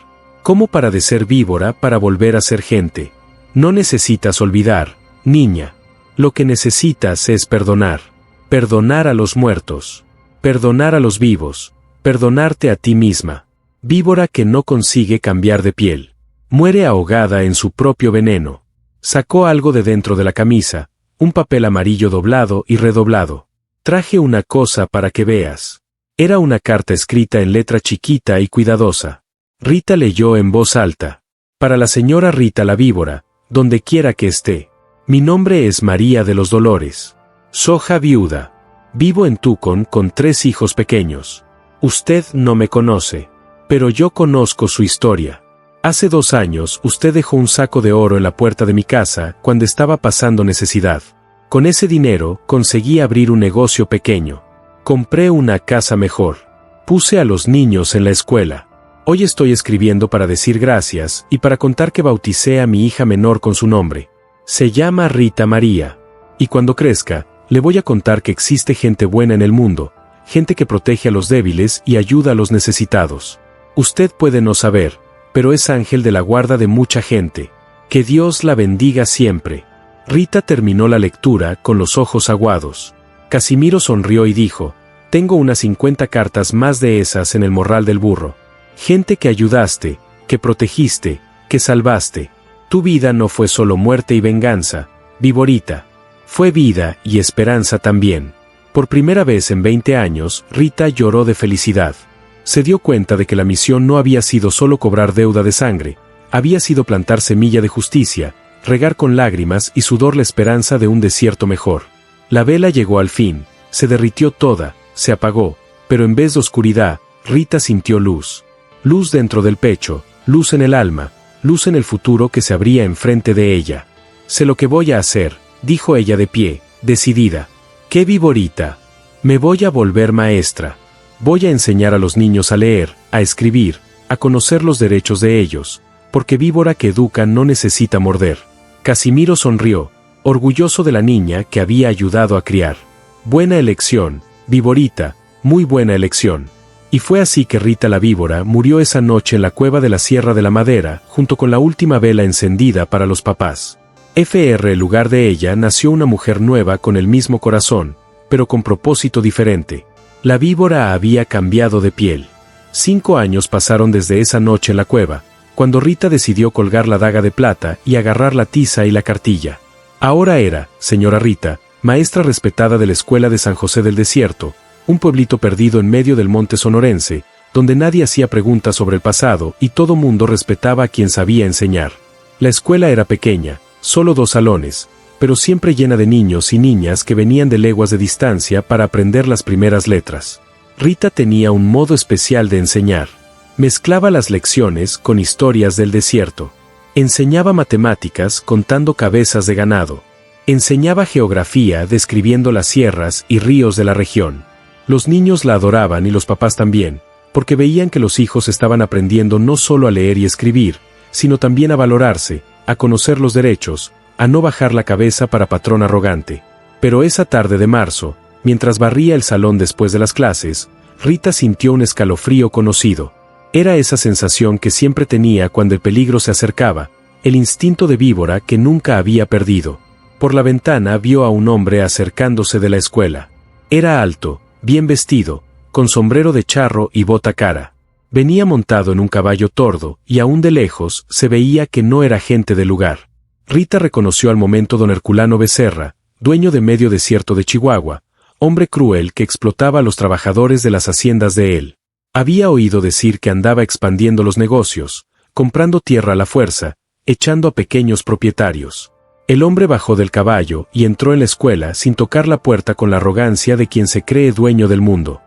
¿Cómo para de ser víbora para volver a ser gente? No necesitas olvidar, niña. Lo que necesitas es perdonar. Perdonar a los muertos. Perdonar a los vivos. Perdonarte a ti misma. Víbora que no consigue cambiar de piel. Muere ahogada en su propio veneno. Sacó algo de dentro de la camisa, un papel amarillo doblado y redoblado. Traje una cosa para que veas. Era una carta escrita en letra chiquita y cuidadosa. Rita leyó en voz alta. Para la señora Rita la víbora, donde quiera que esté. Mi nombre es María de los Dolores. Soja viuda. Vivo en Tucson con 3 hijos pequeños. Usted no me conoce. Pero yo conozco su historia. Hace 2 años usted dejó un saco de oro en la puerta de mi casa cuando estaba pasando necesidad. Con ese dinero conseguí abrir un negocio pequeño. Compré una casa mejor. Puse a los niños en la escuela. Hoy estoy escribiendo para decir gracias y para contar que bauticé a mi hija menor con su nombre. Se llama Rita María. Y cuando crezca, le voy a contar que existe gente buena en el mundo, gente que protege a los débiles y ayuda a los necesitados. Usted puede no saber, pero es ángel de la guarda de mucha gente. Que Dios la bendiga siempre. Rita terminó la lectura con los ojos aguados. Casimiro sonrió y dijo, tengo unas 50 cartas más de esas en el morral del burro. Gente que ayudaste, que protegiste, que salvaste. Tu vida no fue solo muerte y venganza, víborita. Fue vida y esperanza también. Por primera vez en 20 años, Rita lloró de felicidad. Se dio cuenta de que la misión no había sido solo cobrar deuda de sangre, había sido plantar semilla de justicia, regar con lágrimas y sudor la esperanza de un desierto mejor. La vela llegó al fin, se derritió toda, se apagó, pero en vez de oscuridad, Rita sintió luz. Luz dentro del pecho, luz en el alma, luz en el futuro que se abría enfrente de ella. Sé lo que voy a hacer, dijo ella de pie, decidida. ¡Qué víborita! Me voy a volver maestra. Voy a enseñar a los niños a leer, a escribir, a conocer los derechos de ellos, porque víbora que educa no necesita morder. Casimiro sonrió, orgulloso de la niña que había ayudado a criar. Buena elección, víborita, muy buena elección. Y fue así que Rita la víbora murió esa noche en la cueva de la Sierra de la Madera, junto con la última vela encendida para los papás. En lugar de ella nació una mujer nueva con el mismo corazón, pero con propósito diferente. La víbora había cambiado de piel. 5 años pasaron desde esa noche en la cueva, cuando Rita decidió colgar la daga de plata y agarrar la tiza y la cartilla. Ahora era, señora Rita, maestra respetada de la escuela de San José del Desierto, un pueblito perdido en medio del monte sonorense, donde nadie hacía preguntas sobre el pasado y todo mundo respetaba a quien sabía enseñar. La escuela era pequeña, solo 2 salones, pero siempre llena de niños y niñas que venían de leguas de distancia para aprender las primeras letras. Rita tenía un modo especial de enseñar. Mezclaba las lecciones con historias del desierto. Enseñaba matemáticas contando cabezas de ganado. Enseñaba geografía describiendo las sierras y ríos de la región. Los niños la adoraban y los papás también, porque veían que los hijos estaban aprendiendo no solo a leer y escribir, sino también a valorarse, a conocer los derechos, a no bajar la cabeza para patrón arrogante. Pero esa tarde de marzo, mientras barría el salón después de las clases, Rita sintió un escalofrío conocido. Era esa sensación que siempre tenía cuando el peligro se acercaba, el instinto de víbora que nunca había perdido. Por la ventana vio a un hombre acercándose de la escuela. Era alto, bien vestido, con sombrero de charro y bota cara. Venía montado en un caballo tordo, y aún de lejos se veía que no era gente del lugar. Rita reconoció al momento don Herculano Becerra, dueño de Medio Desierto de Chihuahua, hombre cruel que explotaba a los trabajadores de las haciendas de él. Había oído decir que andaba expandiendo los negocios, comprando tierra a la fuerza, echando a pequeños propietarios. El hombre bajó del caballo y entró en la escuela sin tocar la puerta con la arrogancia de quien se cree dueño del mundo.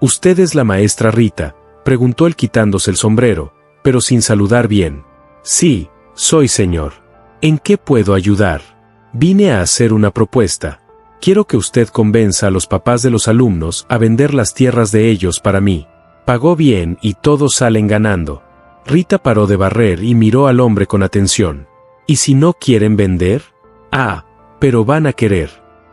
«¿Usted es la maestra Rita?», preguntó él quitándose el sombrero, pero sin saludar bien. «Sí, soy señor. ¿En qué puedo ayudar? Vine a hacer una propuesta. Quiero que usted convenza a los papás de los alumnos a vender las tierras de ellos para mí. Pagó bien y todos salen ganando». Rita paró de barrer y miró al hombre con atención. «¿Y si no quieren vender?». «Ah, pero van a querer.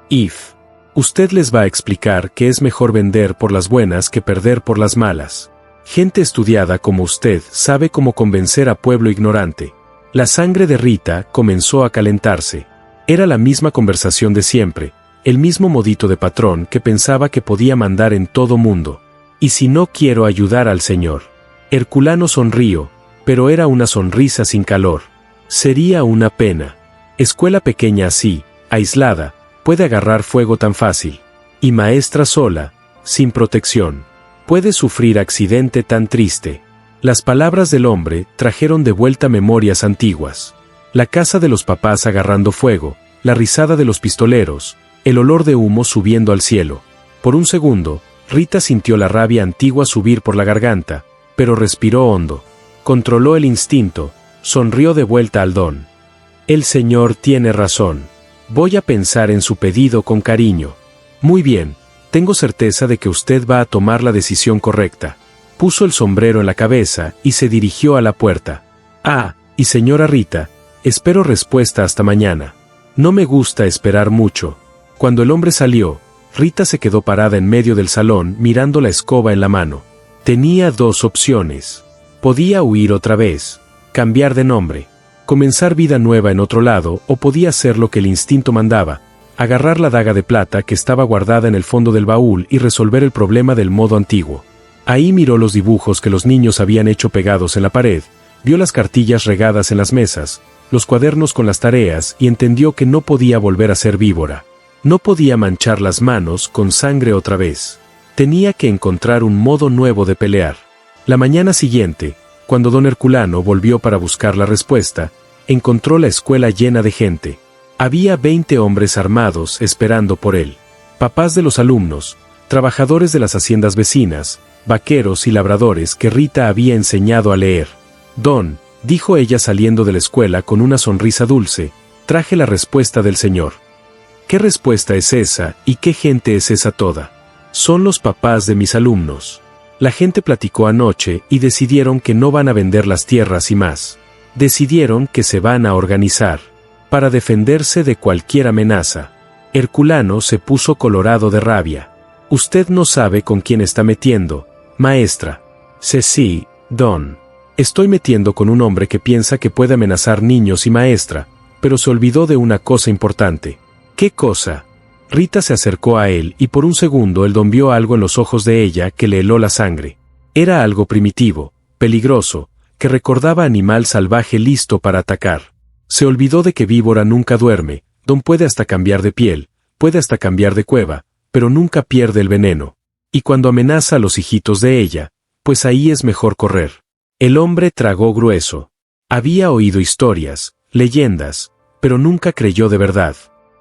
If. Usted les va a explicar que es mejor vender por las buenas que perder por las malas. Gente estudiada como usted sabe cómo convencer a pueblo ignorante. La sangre de Rita comenzó a calentarse. Era la misma conversación de siempre, el mismo modito de patrón que pensaba que podía mandar en todo mundo. ¿Y si no quiero ayudar al señor? Herculano sonrió, pero era una sonrisa sin calor. Sería una pena. Escuela pequeña así, aislada, puede agarrar fuego tan fácil. Y maestra sola, sin protección. Puede sufrir accidente tan triste. Las palabras del hombre trajeron de vuelta memorias antiguas. La casa de los papás agarrando fuego, la risada de los pistoleros, el olor de humo subiendo al cielo. Por un segundo, Rita sintió la rabia antigua subir por la garganta, pero respiró hondo. Controló el instinto, sonrió de vuelta al don. El señor tiene razón. Voy a pensar en su pedido con cariño. Muy bien, tengo certeza de que usted va a tomar la decisión correcta. Puso el sombrero en la cabeza y se dirigió a la puerta. Ah, y señora Rita, espero respuesta hasta mañana. No me gusta esperar mucho. Cuando el hombre salió, Rita se quedó parada en medio del salón mirando la escoba en la mano. Tenía dos opciones. Podía huir otra vez, cambiar de nombre, comenzar vida nueva en otro lado, o podía hacer lo que el instinto mandaba, agarrar la daga de plata que estaba guardada en el fondo del baúl y resolver el problema del modo antiguo. Ahí miró los dibujos que los niños habían hecho pegados en la pared, vio las cartillas regadas en las mesas, los cuadernos con las tareas y entendió que no podía volver a ser víbora. No podía manchar las manos con sangre otra vez. Tenía que encontrar un modo nuevo de pelear. La mañana siguiente, cuando don Herculano volvió para buscar la respuesta, encontró la escuela llena de gente. Había 20 hombres armados esperando por él. Papás de los alumnos, trabajadores de las haciendas vecinas, vaqueros y labradores que Rita había enseñado a leer. Don, dijo ella saliendo de la escuela con una sonrisa dulce, traje la respuesta del señor. ¿Qué respuesta es esa y qué gente es esa toda? Son los papás de mis alumnos. La gente platicó anoche y decidieron que no van a vender las tierras y más. Decidieron que se van a organizar para defenderse de cualquier amenaza. Herculano se puso colorado de rabia. Usted no sabe con quién está metiendo, maestra. Sí, don. Estoy metiendo con un hombre que piensa que puede amenazar niños y maestra, pero se olvidó de una cosa importante. ¿Qué cosa? Rita se acercó a él y por un segundo el don vio algo en los ojos de ella que le heló la sangre. Era algo primitivo, peligroso, que recordaba animal salvaje listo para atacar. Se olvidó de que víbora nunca duerme, don puede hasta cambiar de piel, puede hasta cambiar de cueva, pero nunca pierde el veneno. Y cuando amenaza a los hijitos de ella, pues ahí es mejor correr. El hombre tragó grueso. Había oído historias, leyendas, pero nunca creyó de verdad.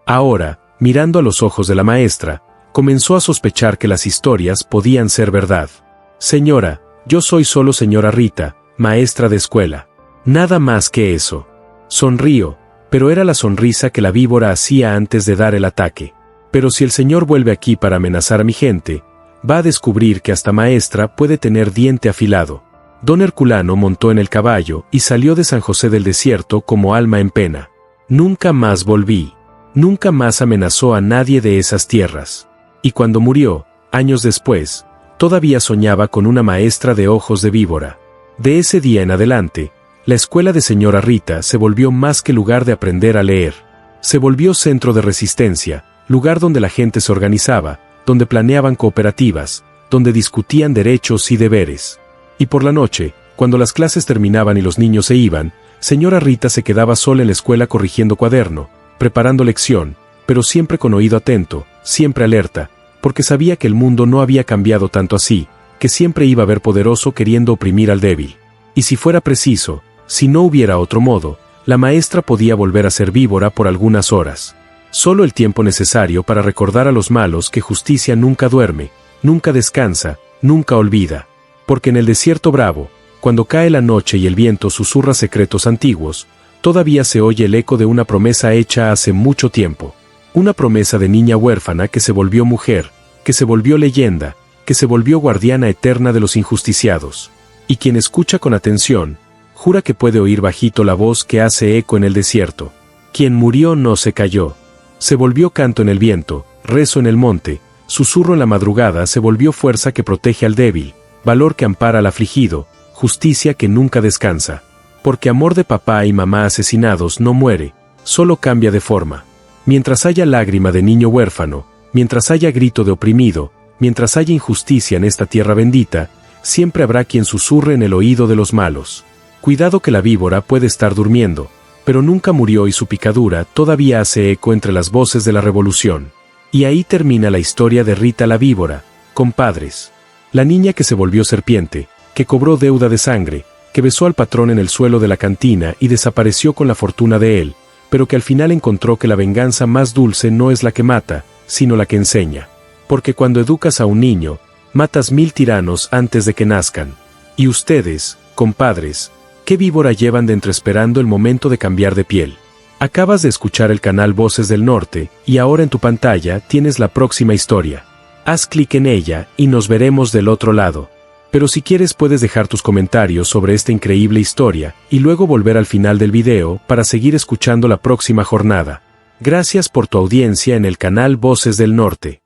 Ahora, mirando a los ojos de la maestra, comenzó a sospechar que las historias podían ser verdad. Señora, yo soy solo señora Rita, maestra de escuela. Nada más que eso. Sonrió, pero era la sonrisa que la víbora hacía antes de dar el ataque. Pero si el señor vuelve aquí para amenazar a mi gente, va a descubrir que hasta maestra puede tener diente afilado. Don Herculano montó en el caballo y salió de San José del Desierto como alma en pena. Nunca más volví. Nunca más amenazó a nadie de esas tierras. Y cuando murió, años después, todavía soñaba con una maestra de ojos de víbora. De ese día en adelante, la escuela de señora Rita se volvió más que lugar de aprender a leer. Se volvió centro de resistencia, lugar donde la gente se organizaba, donde planeaban cooperativas, donde discutían derechos y deberes. Y por la noche, cuando las clases terminaban y los niños se iban, señora Rita se quedaba sola en la escuela corrigiendo cuaderno, preparando lección, pero siempre con oído atento, siempre alerta, porque sabía que el mundo no había cambiado tanto así, que siempre iba a haber poderoso queriendo oprimir al débil. Y si fuera preciso, si no hubiera otro modo, la maestra podía volver a ser víbora por algunas horas. Solo el tiempo necesario para recordar a los malos que justicia nunca duerme, nunca descansa, nunca olvida. Porque en el desierto bravo, cuando cae la noche y el viento susurra secretos antiguos, todavía se oye el eco de una promesa hecha hace mucho tiempo. Una promesa de niña huérfana que se volvió mujer, que se volvió leyenda, que se volvió guardiana eterna de los injusticiados. Y quien escucha con atención, jura que puede oír bajito la voz que hace eco en el desierto. Quien murió no se cayó. se volvió canto en el viento, rezo en el monte, susurro en la madrugada se volvió fuerza que protege al débil, valor que ampara al afligido, justicia que nunca descansa. Porque amor de papá y mamá asesinados no muere, solo cambia de forma. Mientras haya lágrima de niño huérfano, mientras haya grito de oprimido, mientras haya injusticia en esta tierra bendita, siempre habrá quien susurre en el oído de los malos. Cuidado que la víbora puede estar durmiendo, pero nunca murió y su picadura todavía hace eco entre las voces de la revolución. Y ahí termina la historia de Rita la víbora, compadres. La niña que se volvió serpiente, que cobró deuda de sangre, que besó al patrón en el suelo de la cantina y desapareció con la fortuna de él, pero que al final encontró que la venganza más dulce no es la que mata, sino la que enseña. Porque cuando educas a un niño, matas 1000 tiranos antes de que nazcan. Y ustedes, compadres, ¿qué víbora llevan dentro esperando el momento de cambiar de piel? Acabas de escuchar el canal Voces del Norte, y ahora en tu pantalla tienes la próxima historia. Haz clic en ella y nos veremos del otro lado. Pero si quieres puedes dejar tus comentarios sobre esta increíble historia, y luego volver al final del video para seguir escuchando la próxima jornada. Gracias por tu audiencia en el canal Voces del Norte.